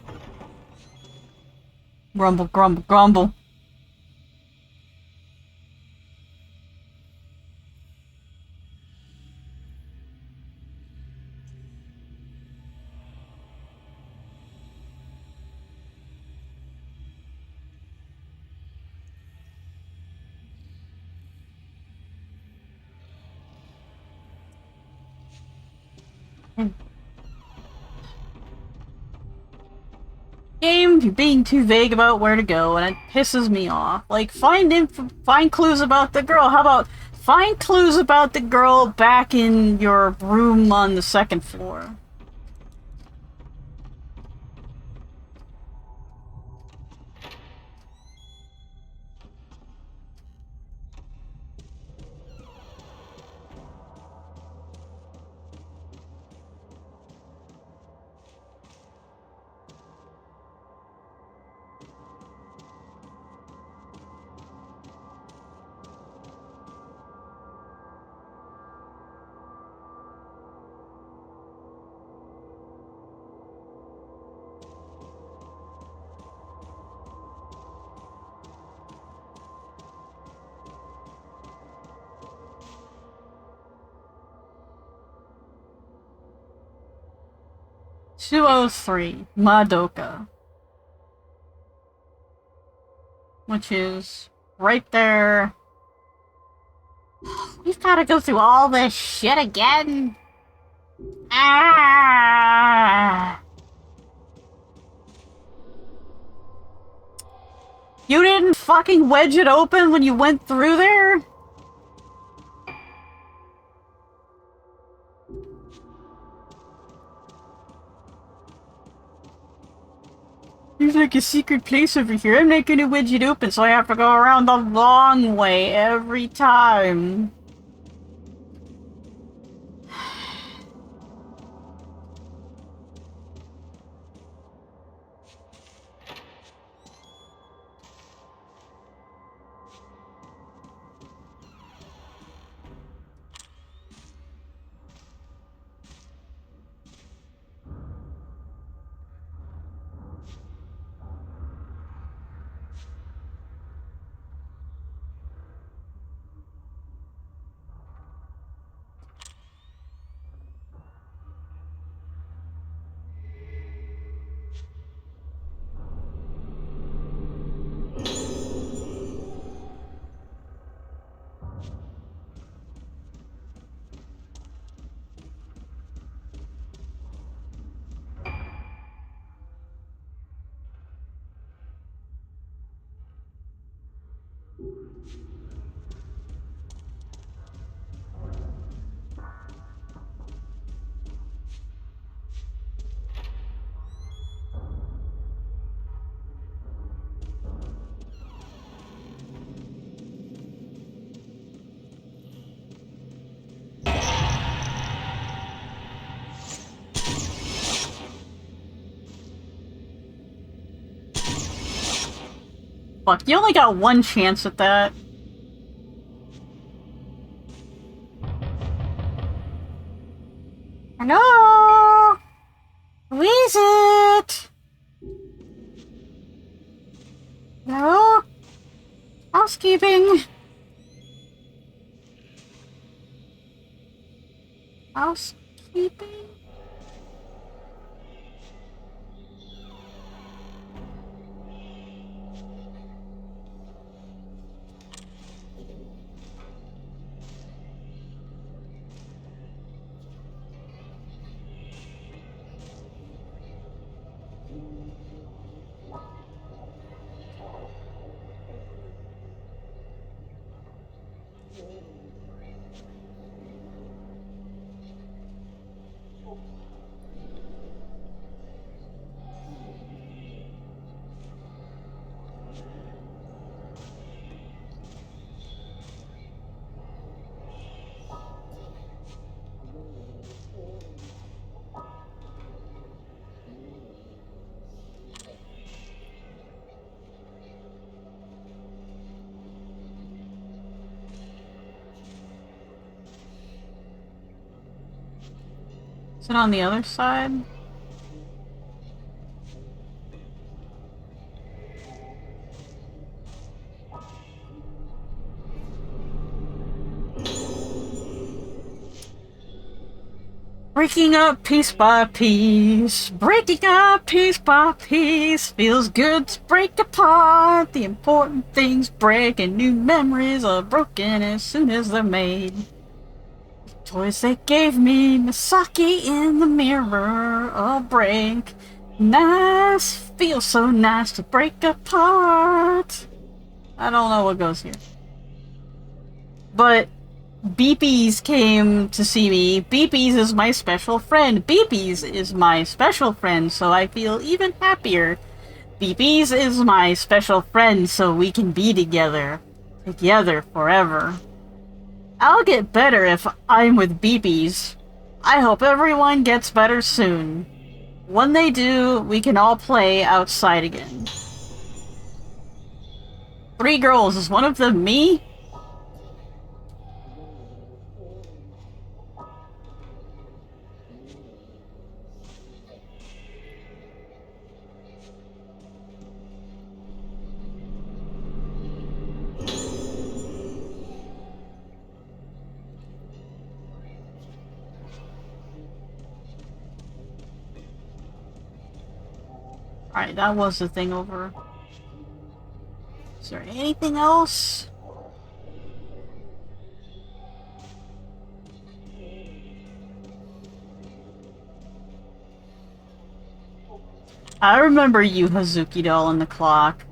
Grumble, grumble, grumble. Game, you're being too vague about where to go, and it pisses me off. Like, find clues about the girl. How about find clues about the girl back in your room on the 2nd floor? (203) Madoka. Which is right there. We've gotta go through all this shit again. Ah! You didn't fucking wedge it open when you went through there? There's like a secret place over here. I'm not gonna wedge it open, so I have to go around the long way every time. Fuck, you only got one chance at that. Hello? Who is it? Hello? Housekeeping? Housekeeping? Is it on the other side? Breaking up piece by piece, breaking up piece by piece, feels good to break apart. The important things break and new memories are broken as soon as they're made. Toys they gave me, Misaki in the mirror, a break. Nice, feels so nice to break apart. I don't know what goes here. But Beepies came to see me. Beepies is my special friend. Beepies is my special friend, so I feel even happier. Beepies is my special friend, so we can be together. Together forever. I'll get better if I'm with Beepies. I hope everyone gets better soon. When they do, we can all play outside again. 3 girls, is one of them me? Alright, that was the thing over. Is there anything else? I remember you, Hazuki doll, and the clock.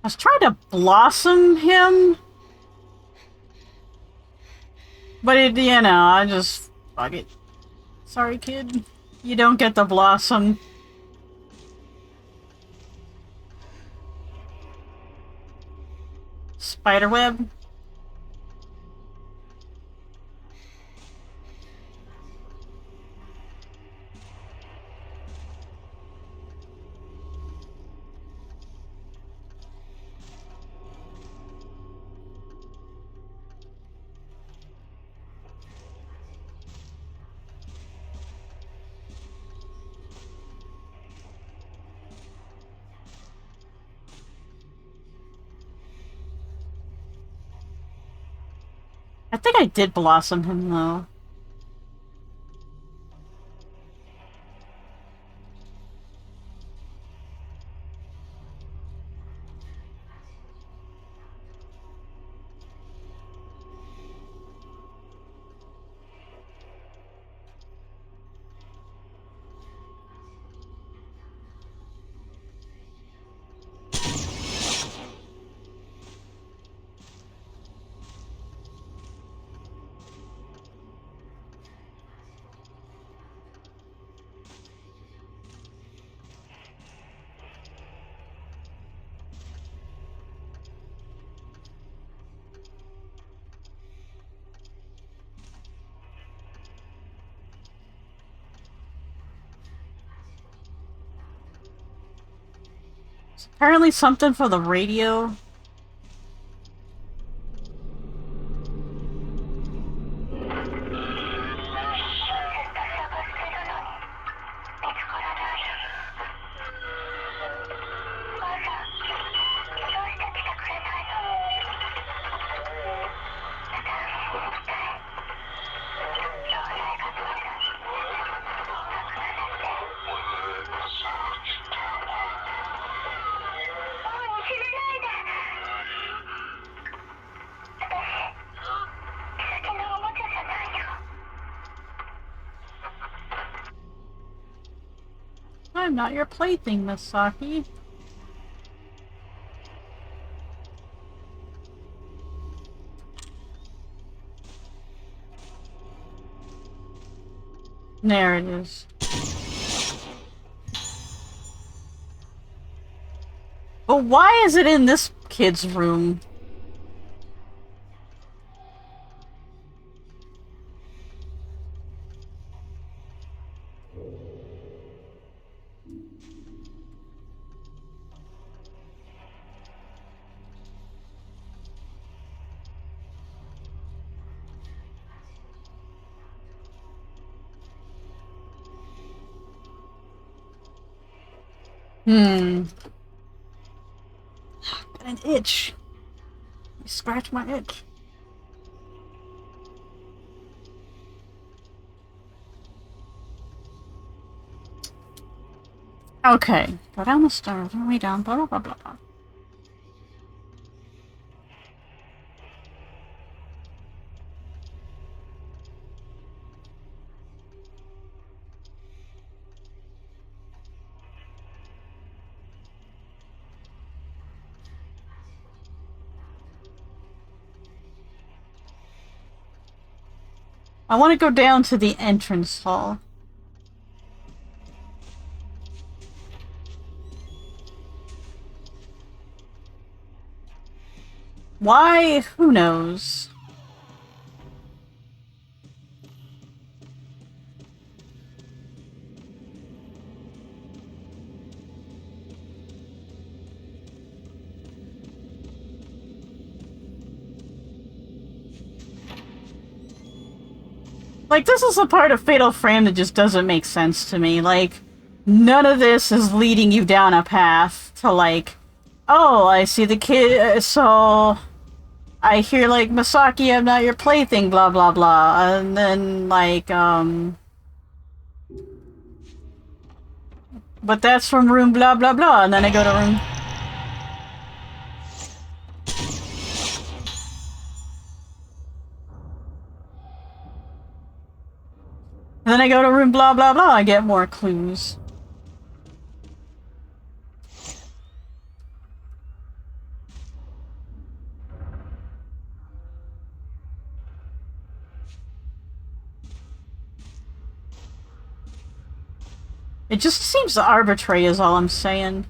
I was trying to blossom him, but it, you know, I just fuck it. Sorry, kid. You don't get the blossom. Spiderweb. I think I did blossom him, though. It's apparently something for the radio. I'm not your plaything, Miss Saki. There it is. But why is it in this kid's room? Hmm. Got an itch. Scratch my itch. Okay. Go down the stairs, all the way down, blah blah blah blah blah. I want to go down to the entrance hall. Why? Who knows? Like, this is the part of Fatal Frame that just doesn't make sense to me. Like, none of this is leading you down a path to, like, oh, I see the kid, so I hear, like, Masaki, I'm not your plaything, blah, blah, blah. And then, like, but that's from room blah, blah, blah. And then I go to room... And then I go to room blah, blah, blah. I get more clues. It just seems arbitrary is all I'm saying.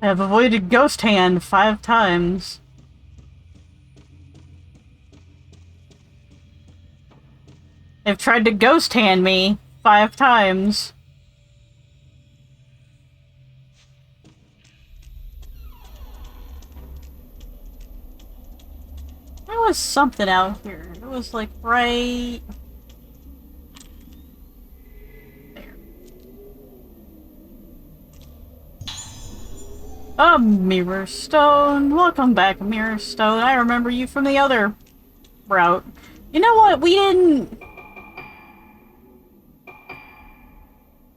I have avoided Ghost Hand 5 times. They've tried to Ghost Hand me 5 times. There was something out here. It was like right... Mirror Stone. Welcome back, Mirror Stone. I remember you from the other route. You know what? We didn't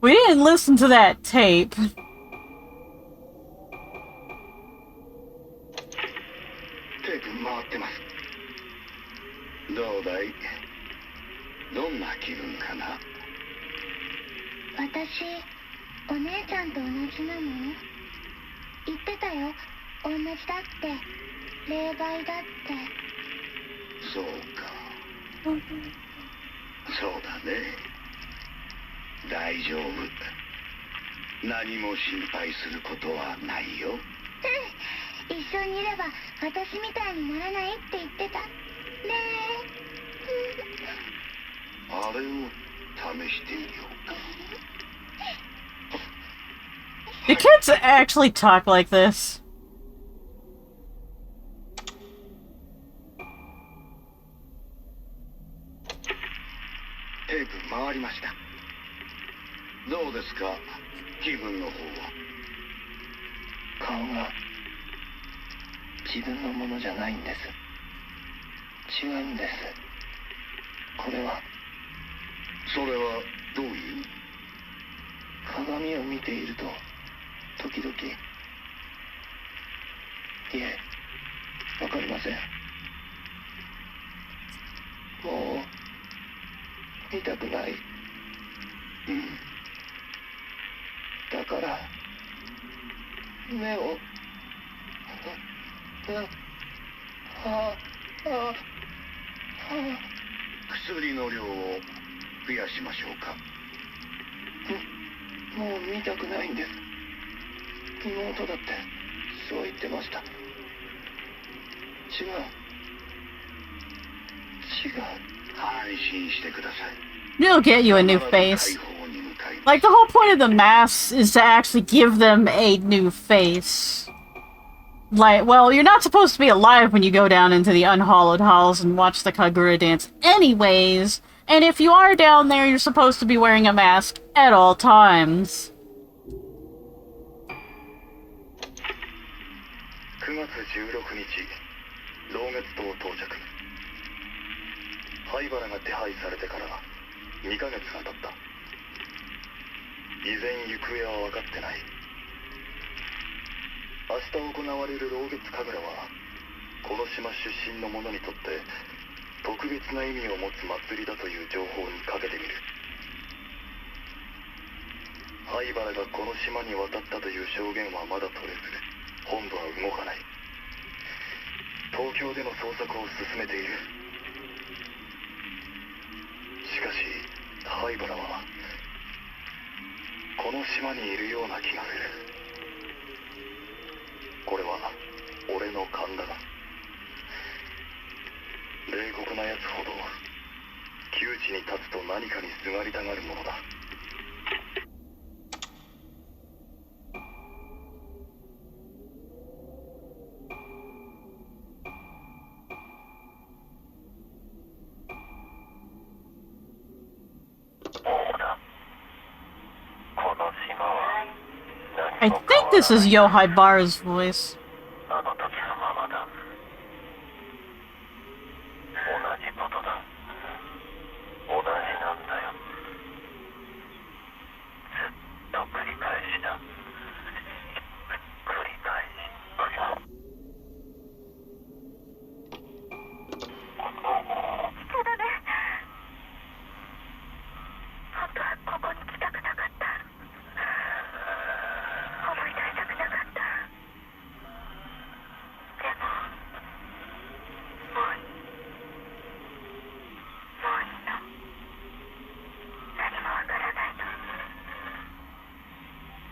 listen to that tape. テープ回ってます。どうだい？どんな気分かな？私、お姉ちゃんと同じなの？言ってたよ。同じだって。霊媒だって。そうか。そうだね。大丈夫。何も心配することはないよ。一緒にいれば私みたいにならないって言ってた。ねえ。あれを試してみようか。Do kids actually talk like this? テープ回りました。どうですか、気分の方は。顔が自分のものじゃないんです。違うんです。これは。それはどういう？鏡を見ていると時々。いえ、わかりません。もう見たくない。だから目を薬の量を増やしましょうか。もう見たくないんです。妹だってそう言ってました。違う。安心してください。It'll get you a new face. Like, the whole point of the masks is to actually give them a new face. Like, well, you're not supposed to be alive when you go down into the unhallowed halls and watch the Kagura dance anyways, and if you are down there, you're supposed to be wearing a mask at all times. 9月16日、老月島到着。灰原が手配されてから2ヶ月が経った。依然行方は分かってない。明日行われる老月神楽はこの島出身の者にとって特別な意味を持つ祭りだという情報にかけてみる。灰原がこの島に渡ったという証言はまだ取れず、本部は動かない。東京での捜索を進めている。しかし灰原はこの島にいるような気がする。これは俺の勘だが、冷酷なやつほど窮地に立つと何かにすがりたがるものだ。I think this is Yohai Bara's voice. あの時のままだ。同じことだ。同じなんだよ。ずっと繰り返しだ。繰り返し。そうだね。本当はここに来たくなかった。思い出したくなかった。でももういいの。何もわからないの。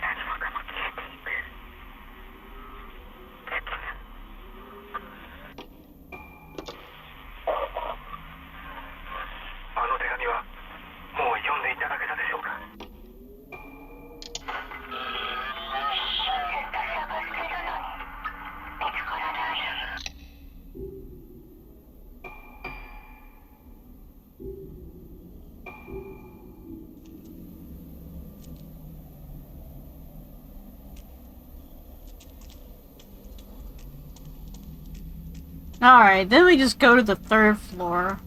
何もかも消えていく。月が。あの手紙はもう読んでいただけたでしょうか。Alright, then we just go to the 3rd floor.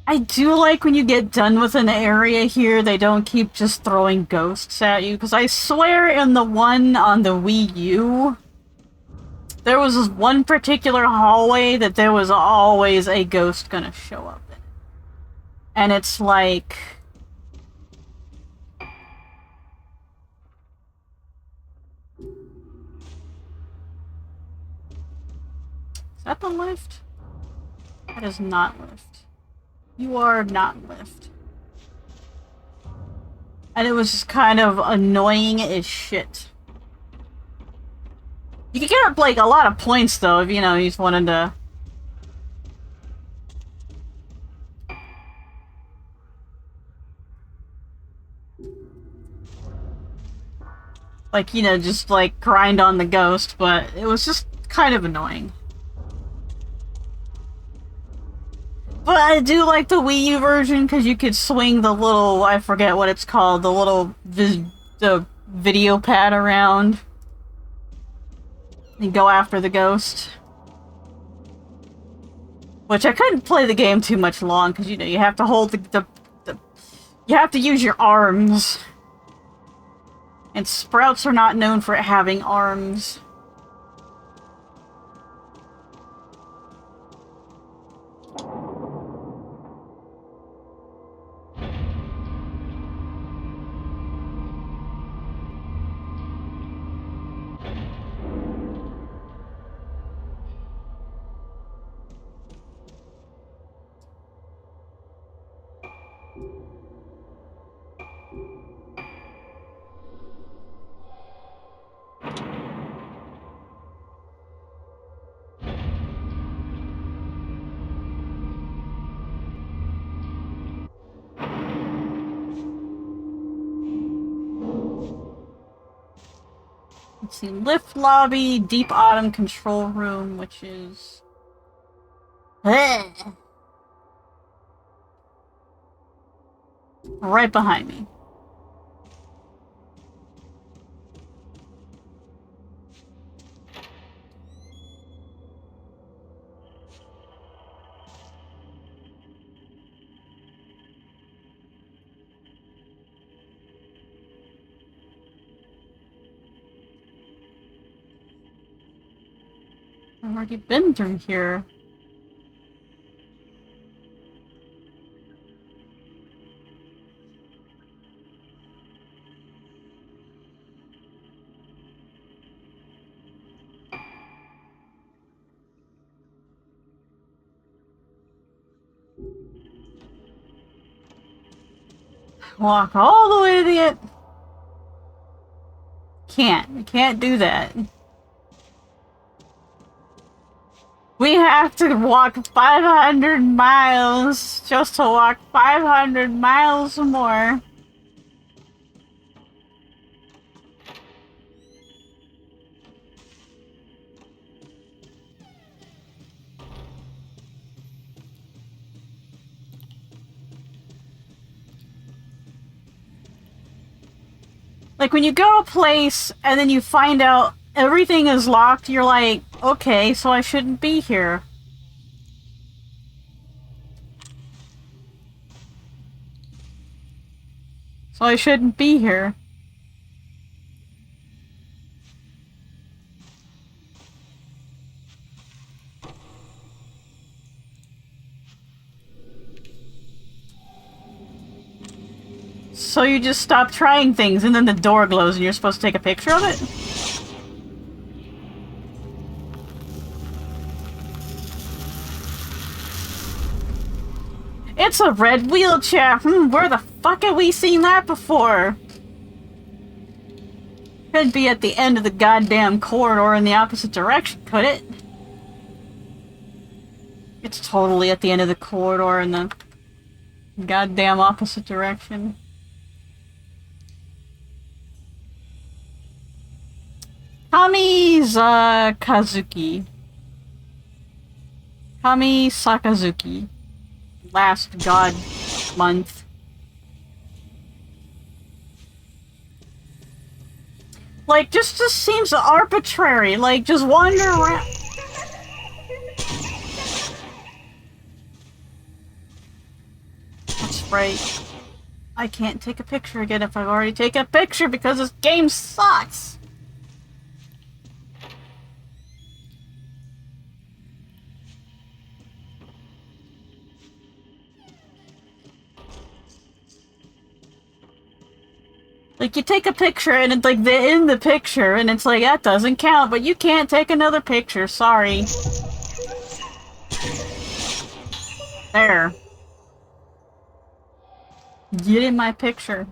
I do like when you get done with an area here, they don't keep just throwing ghosts at you, because I swear in the one on the Wii U, there was this one particular hallway that there was always a ghost gonna show up in. And it's like... Is that the lift? That is not lift. You are not lift. And it was just kind of annoying as shit. You could get like a lot of points though if you know you just wanted to. Like, you know, just like grind on the ghost, but it was just kind of annoying. But I do like the Wii U version because you could swing the little, I forget what it's called, the little the video pad around and go after the ghost. Which I couldn't play the game too much long because, you know, you have to hold the you have to use your arms. And sprouts are not known for having arms. Let's see, lift lobby, deep autumn control room, which is... right behind me. I've already been through here. Walk all the way to the end. You can't do that. We have to walk 500 miles just to walk 500 miles more. Like, when you go to a place and then you find out everything is locked, you're like, okay, so I shouldn't be here. So I shouldn't be here. So you just stop trying things and then the door glows and you're supposed to take a picture of it? It's a red wheelchair! Where the fuck have we seen that before? Could be at the end of the goddamn corridor in the opposite direction, could it? It's totally at the end of the corridor in the goddamn opposite direction. Kazuki. Kami Sakazuki. Last god month. Like, just seems arbitrary. Like, just wander around. That's right. I can't take a picture again if I've already taken a picture because this game sucks. Like, you take a picture and it's like in the picture and it's like, that doesn't count, but you can't take another picture, sorry. There. Get in my picture.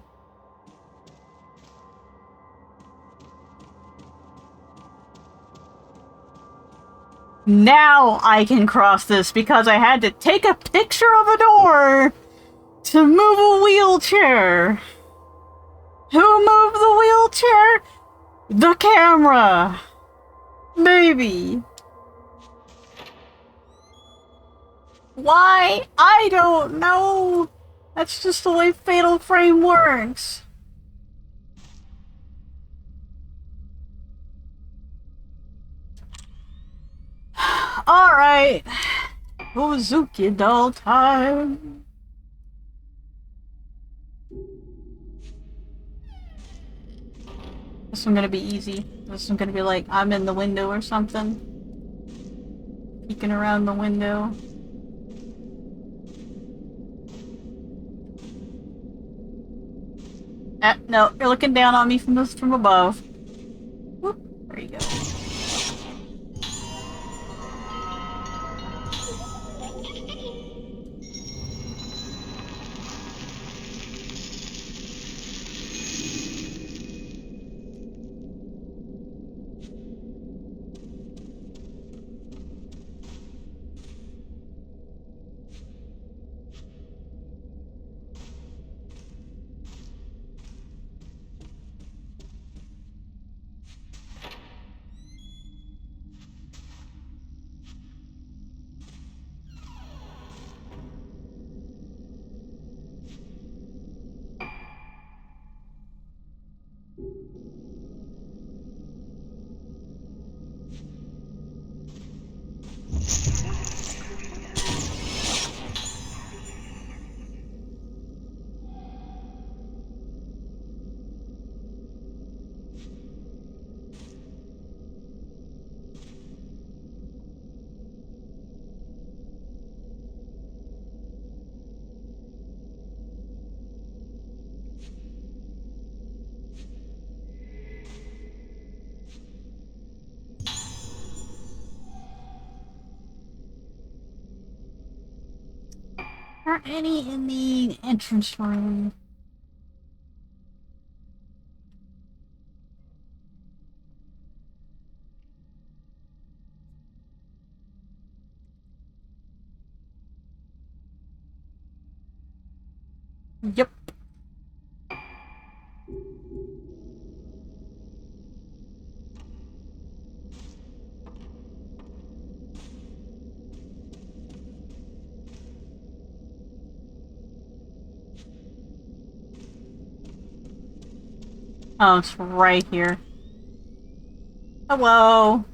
Now I can cross this because I had to take a picture of a door to move a wheelchair. Who moved the wheelchair? The camera. Maybe. Why? I don't know. That's just the way Fatal Frame works. Alright. Ozuki doll time. This one's gonna be easy. This one's gonna be like, I'm in the window or something. Peeking around the window. No, you're looking down on me from above. Whoop, there you go. Aren't any in the entrance room? Yep. Oh, it's right here. Hello.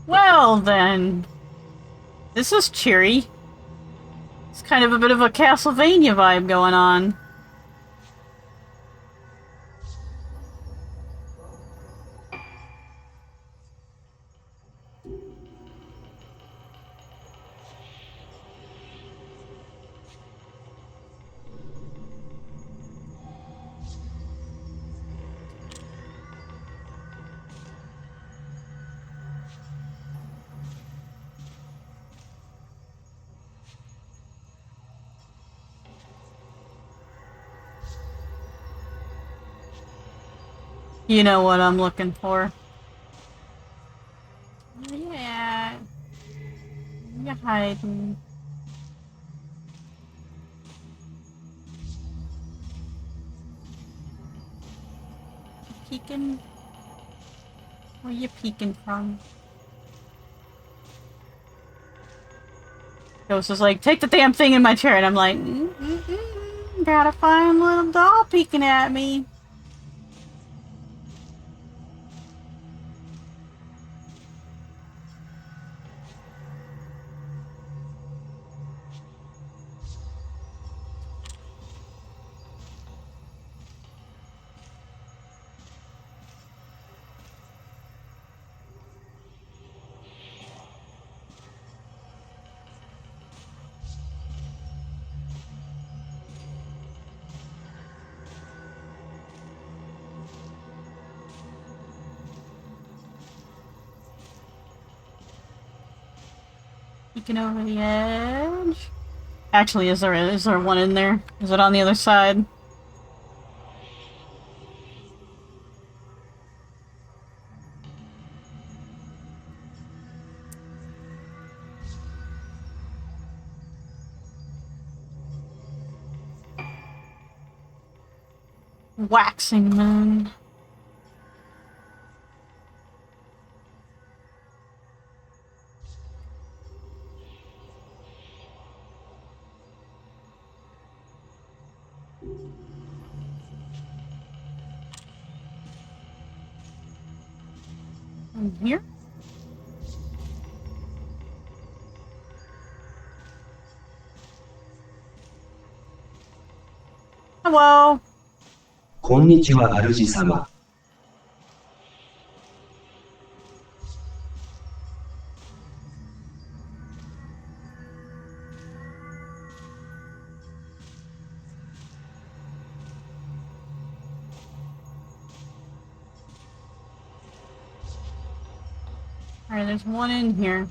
Well then, this is cheery. It's kind of a bit of a Castlevania vibe going on. You know what I'm looking for. Yeah. You're hiding. Peeking? Where you peeking from? Ghost is like, take the damn thing in my chair, and I'm like, got a fine little doll peeking at me. Peeking over the edge. Actually, is there one in there? Is it on the other side? Waxing moon. In here? Hello. こんにちは、主様。Alright, there's one in here.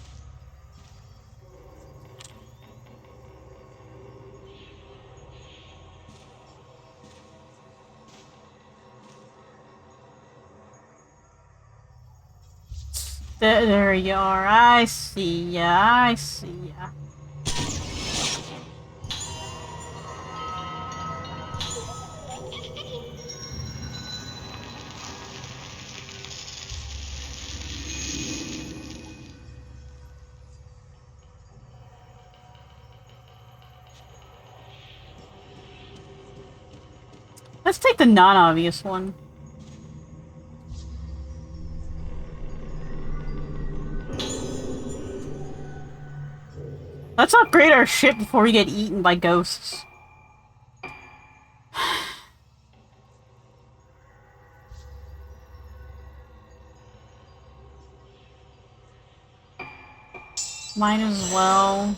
There you are. I see ya. I see ya. Let's take the non-obvious one. Let's upgrade our ship before we get eaten by ghosts. Might as well.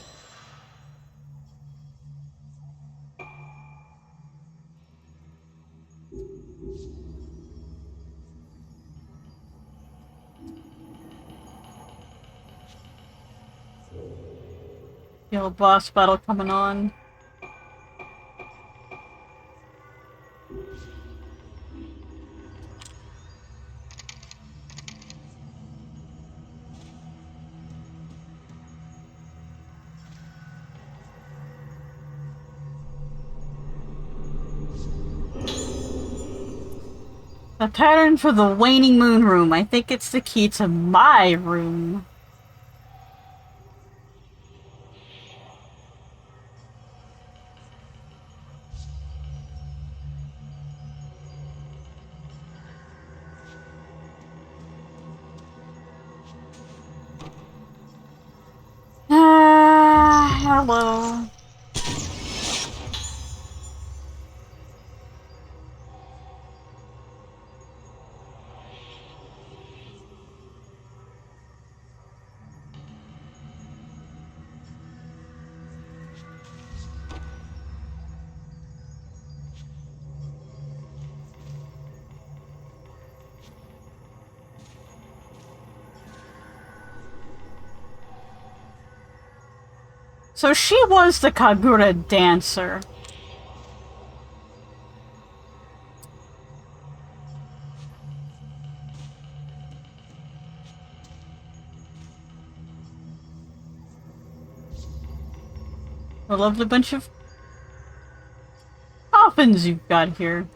Feel a boss battle coming on. The pattern for the waning moon room. I think it's the key to my room. Hello. So she was the Kagura dancer. A lovely bunch of coffins you've got here.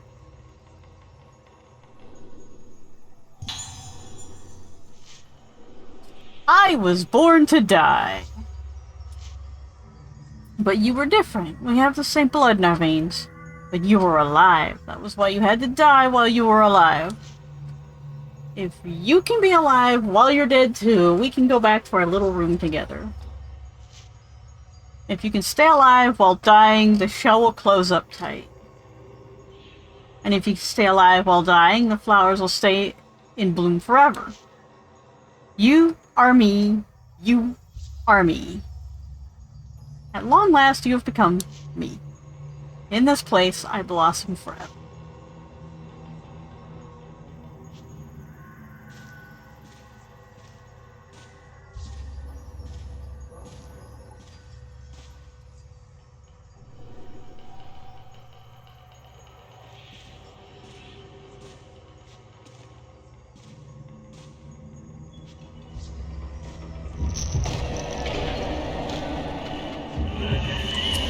I was born to die. But you were different. We have the same blood in our veins. But you were alive. That was why you had to die while you were alive. If you can be alive while you're dead too, we can go back to our little room together. If you can stay alive while dying, the shell will close up tight. And if you stay alive while dying, the flowers will stay in bloom forever. You are me. You are me. At long last, you have become me. In this place, I blossom forever.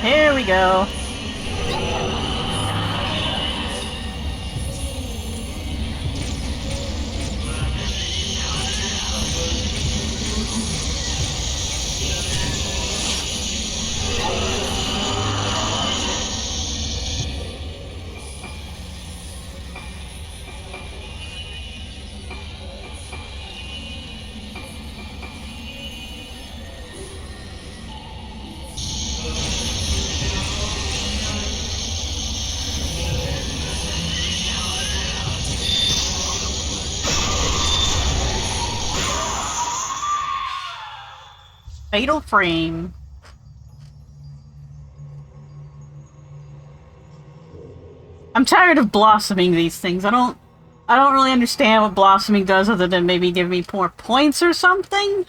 Here we go. Fatal Frame. I'm tired of blossoming these things. I don't really understand what blossoming does other than maybe give me more points or something.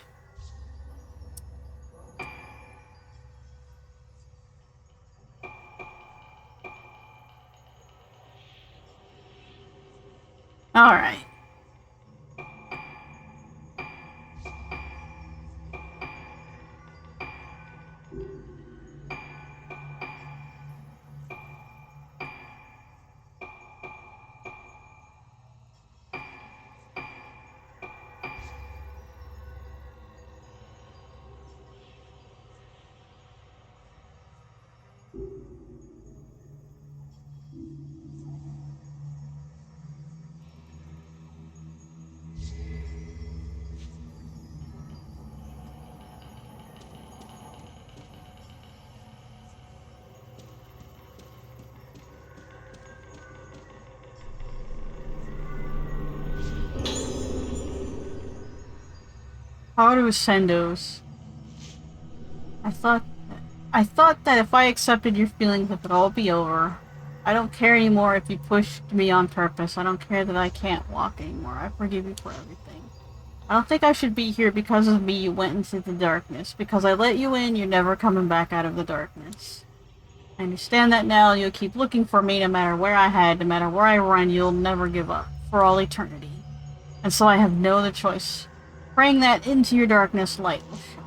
Alright. How do Sendos? I thought that if I accepted your feelings, it would all be over. I don't care anymore if you pushed me on purpose. I don't care that I can't walk anymore. I forgive you for everything. I don't think I should be here. Because of me, you went into the darkness. Because I let you in, you're never coming back out of the darkness. I understand that now. You'll keep looking for me no matter where I hide, no matter where I run. You'll never give up. For all eternity. And so I have no other choice. Praying that into your darkness, light will shine.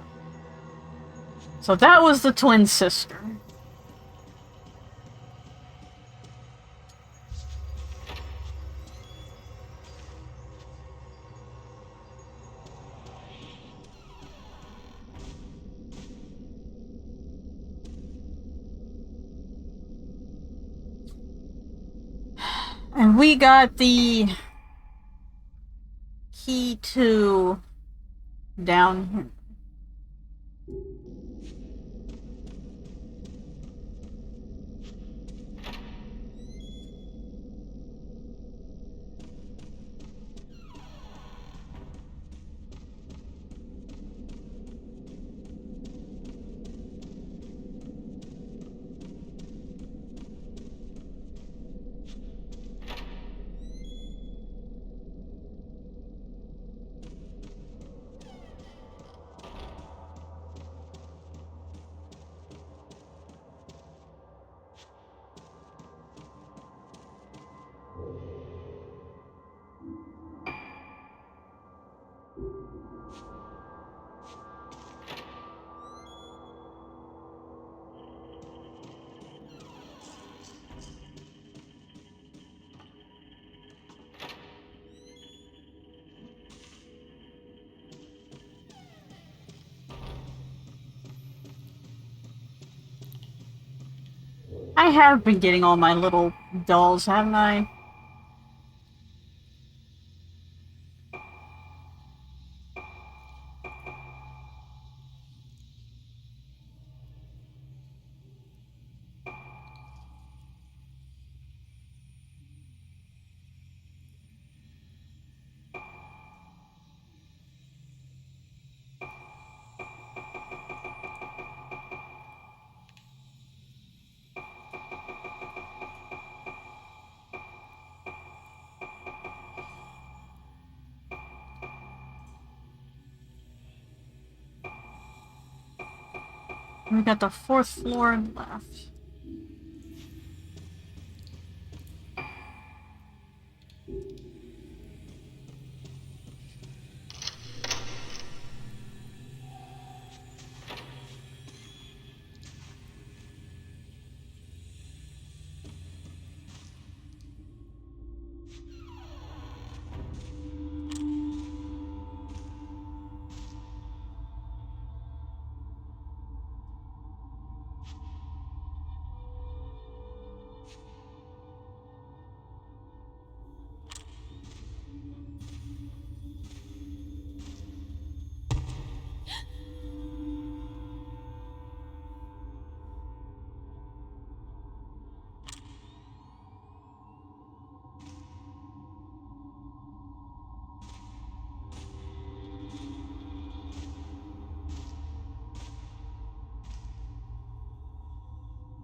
So that was the twin sister. And we got the key to down here. I have been getting all my little dolls, haven't I? We got the 4th floor left.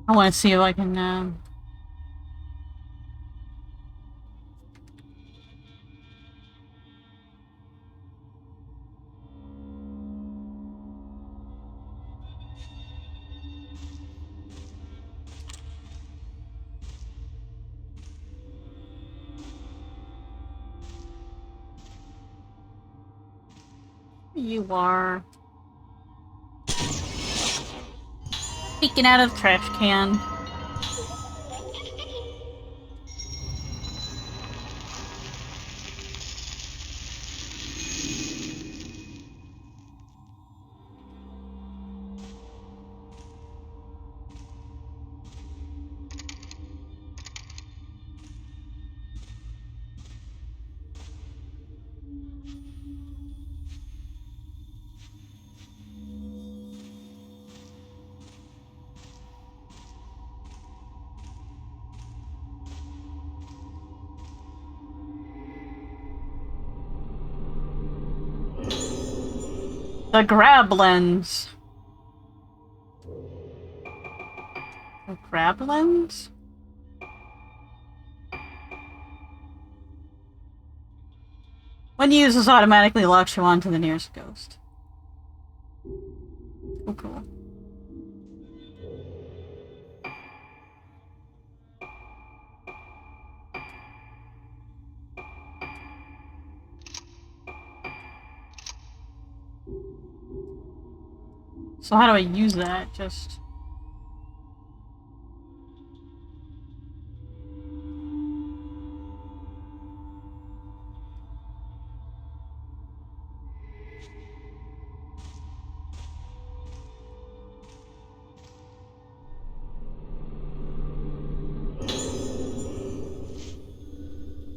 I want to see if I can, You are peeking out of the trash can. The grab lens. The grab lens? When used, this automatically locks you onto the nearest ghost. Oh, cool. So how do I use that? Just...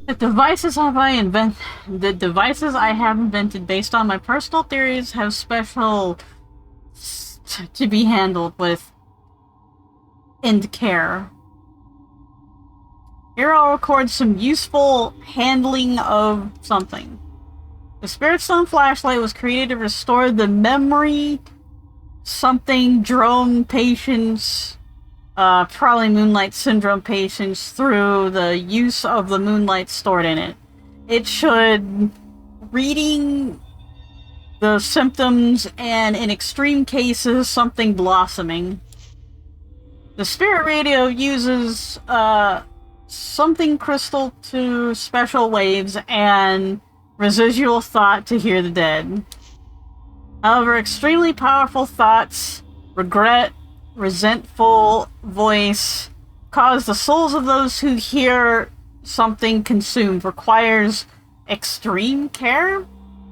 The devices I have invented based on my personal theories have special to be handled with care. Here I'll record some useful handling of something. The Spirit Stone flashlight was created to restore the memory something drone patients, probably Moonlight Syndrome patients, through the use of the moonlight stored in it. It should reading the symptoms and, in extreme cases, something blossoming. The spirit radio uses something crystal to special waves and residual thought to hear the dead. However, extremely powerful thoughts, regret, resentful voice, cause the souls of those who hear something consumed. Requires extreme care.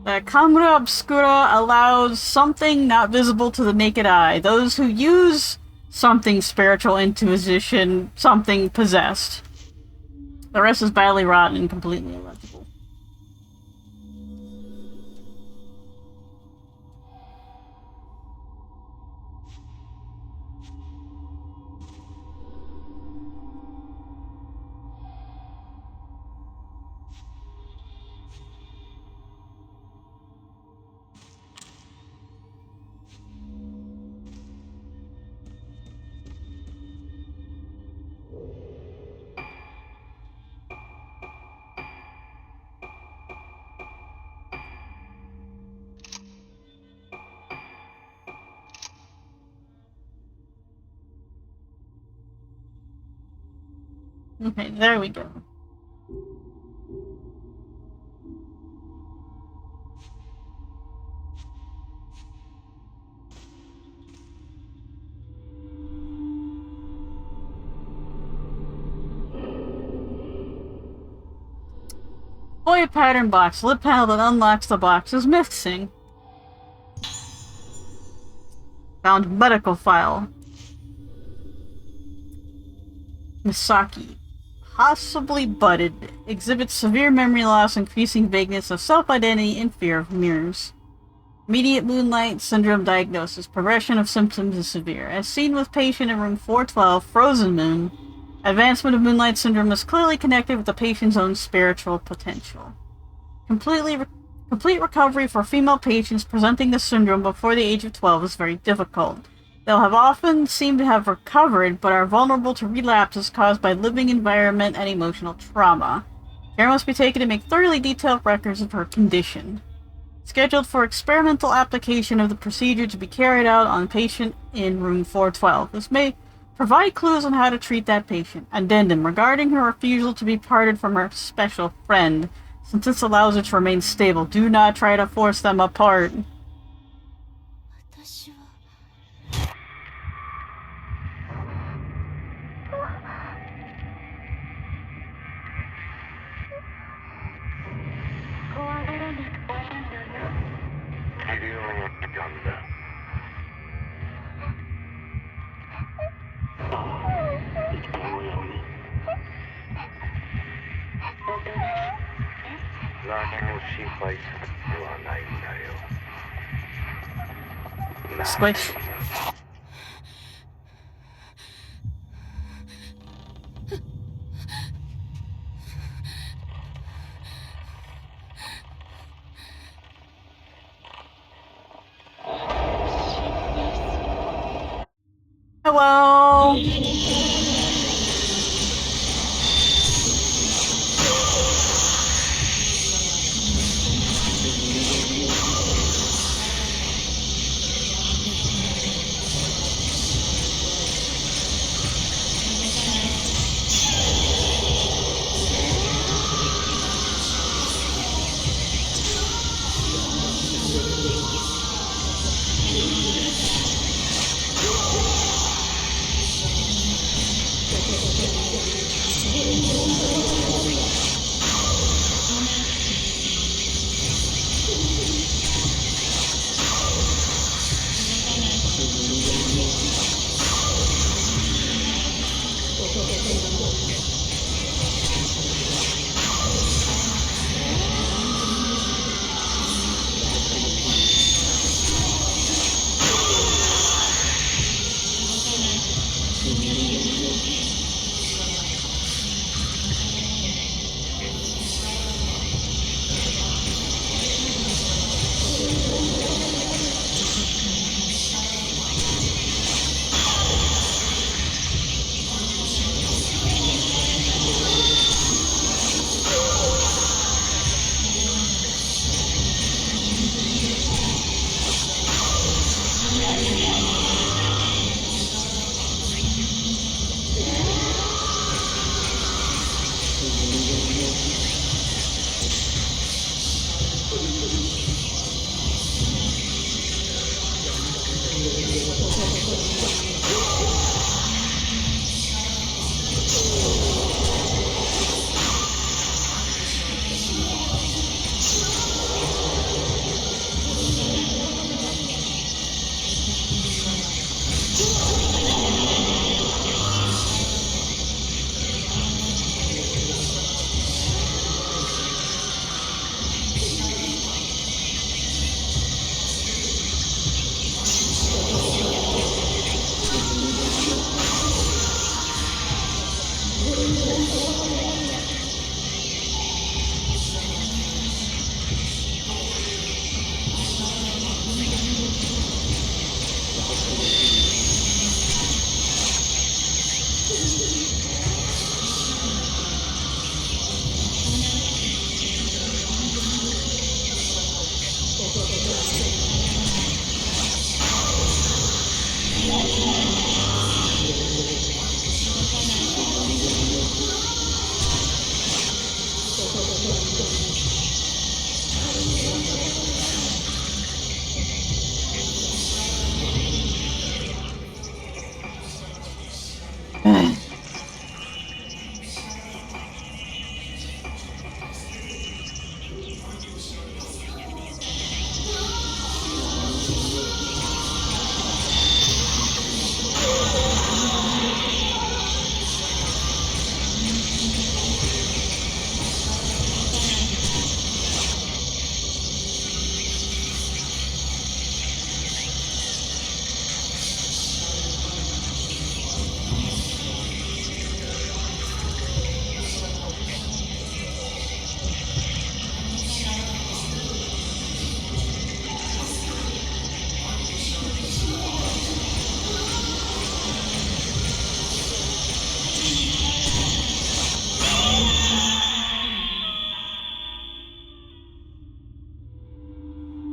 The Camera Obscura allows something not visible to the naked eye. Those who use something spiritual intuition, something possessed. The rest is badly rotten and completely illegible. Okay, there we go. Void pattern box. Lip panel that unlocks the box is missing. Found medical file. Misaki. Possibly budded. Exhibits severe memory loss, increasing vagueness of self-identity, and fear of mirrors. Immediate Moonlight Syndrome diagnosis. Progression of symptoms is severe. As seen with patient in room 412, Frozen Moon, advancement of Moonlight Syndrome is clearly connected with the patient's own spiritual potential. Complete recovery for female patients presenting the syndrome before the age of 12 is very difficult. They'll have often seemed to have recovered, but are vulnerable to relapses caused by living environment and emotional trauma. Care must be taken to make thoroughly detailed records of her condition. Scheduled for experimental application of the procedure to be carried out on patient in room 412. This may provide clues on how to treat that patient. Addendum regarding her refusal to be parted from her special friend. Since this allows her to remain stable, do not try to force them apart. 私は怖がらなくていいんだよ。治療をやんだ。思うように何も心配する必要はないんだよ。 Squish. Hello.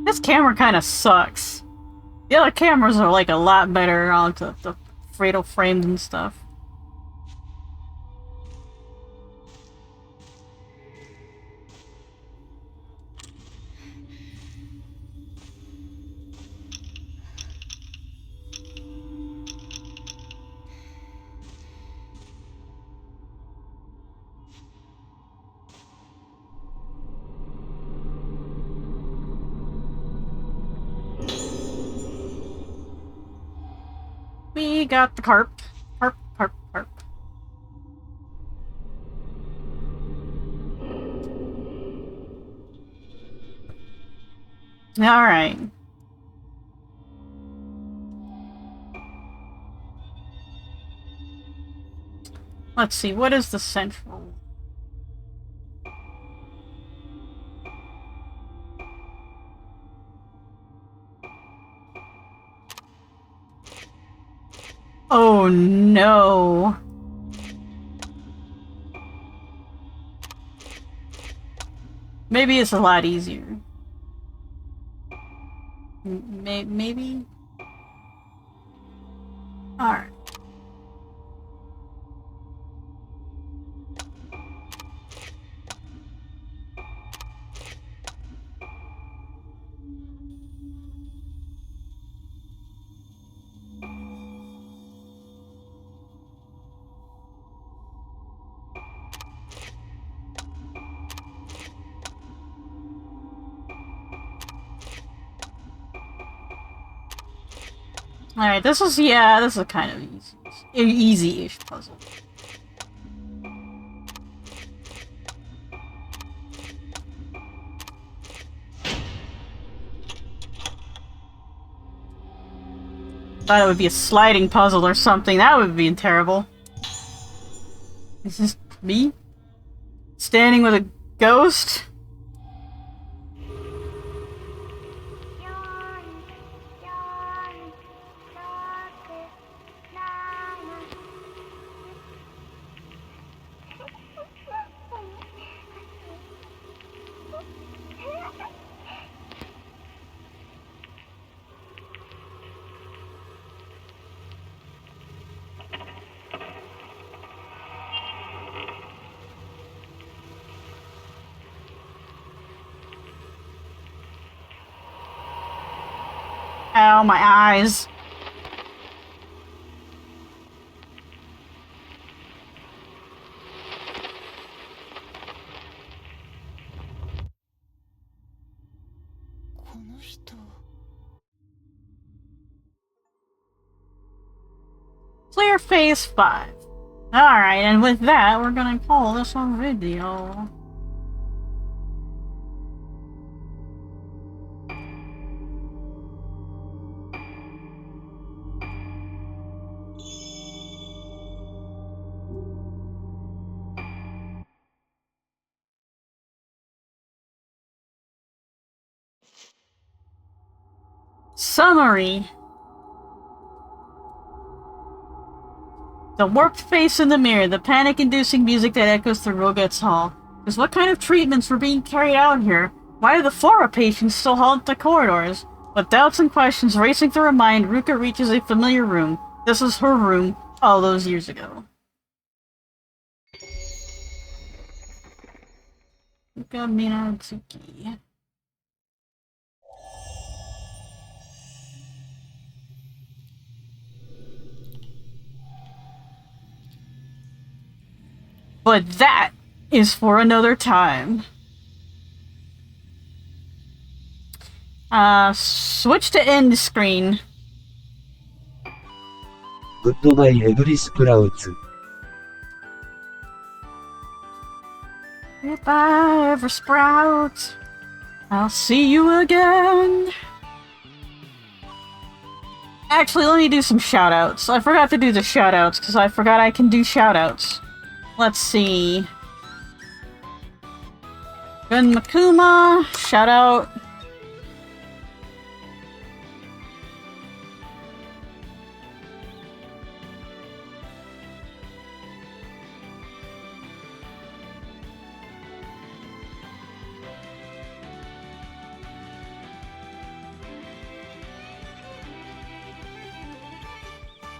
This camera kind of sucks. The other cameras are like a lot better on the fatal frames and stuff. We got the carp. Carp, carp, carp. Alright. Let's see, what is the central? Oh no. Maybe it's a lot easier. Maybe? Alright. Alright, this is a kind of easy-ish puzzle. Thought it would be a sliding puzzle or something. That would be terrible. Is this me? Standing with a ghost? Ow, my eyes. Clear phase 5. Alright, and with that, we're gonna call this a video. Summary. The warped face in the mirror, the panic-inducing music that echoes through Roget's hall. Because what kind of treatments were being carried out here? Why are the Flora patients still haunt the corridors? With doubts and questions racing through her mind, Ruka reaches a familiar room. This is her room all those years ago. Ruka Minatsuki. But that is for another time. Switch to end screen. Goodbye every sprouts. Goodbye, ever sprout. I'll see you again. Actually, let me do some shoutouts. I forgot to do the shoutouts because I forgot I can do shoutouts. Let's see. Gun Makuma, shout out.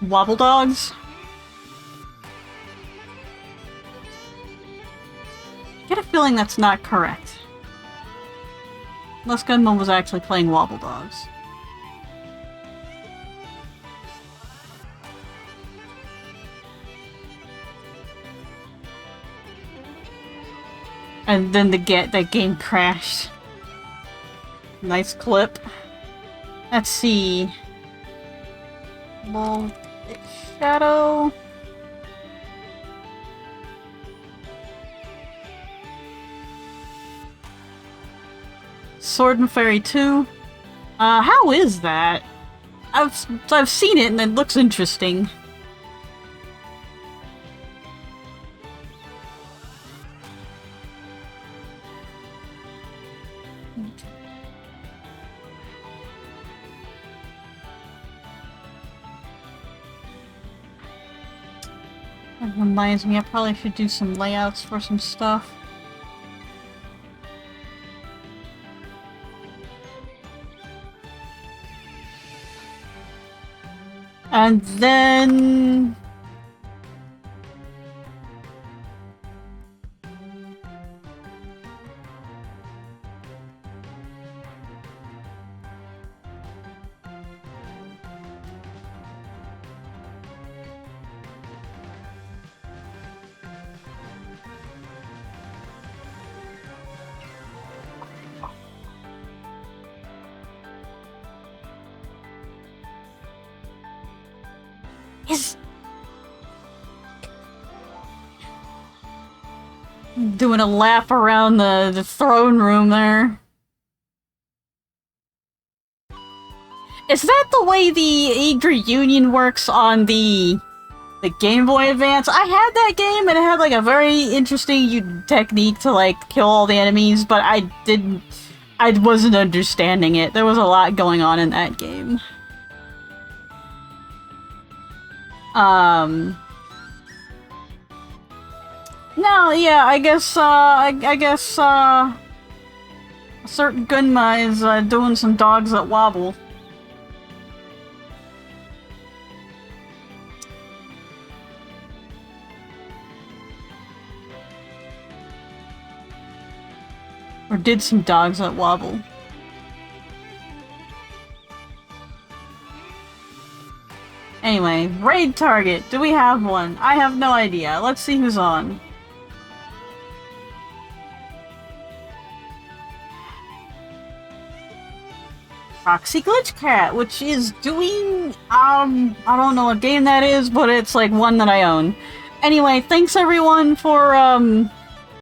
Wobble Dogs. I get a feeling that's not correct. Unless Gunma was actually playing Wobble Dogs. And then that game crashed. Nice clip. Let's see. Shadow. Sword and Fairy 2. How is that? I've seen it and it looks interesting. That reminds me, I probably should do some layouts for some stuff. And then... doing a lap around the throne room there. Is that the way the Eager Union works on the Game Boy Advance? I had that game and it had like a very interesting technique to like kill all the enemies, but I wasn't understanding it. There was a lot going on in that game. No, yeah, I guess a certain Gunma is doing some dogs that wobble. Or did some dogs that wobble. Anyway, raid target. Do we have one? I have no idea. Let's see who's on. Proxy Glitch Cat, which is doing, I don't know what game that is, but it's like one that I own. Anyway, thanks everyone for,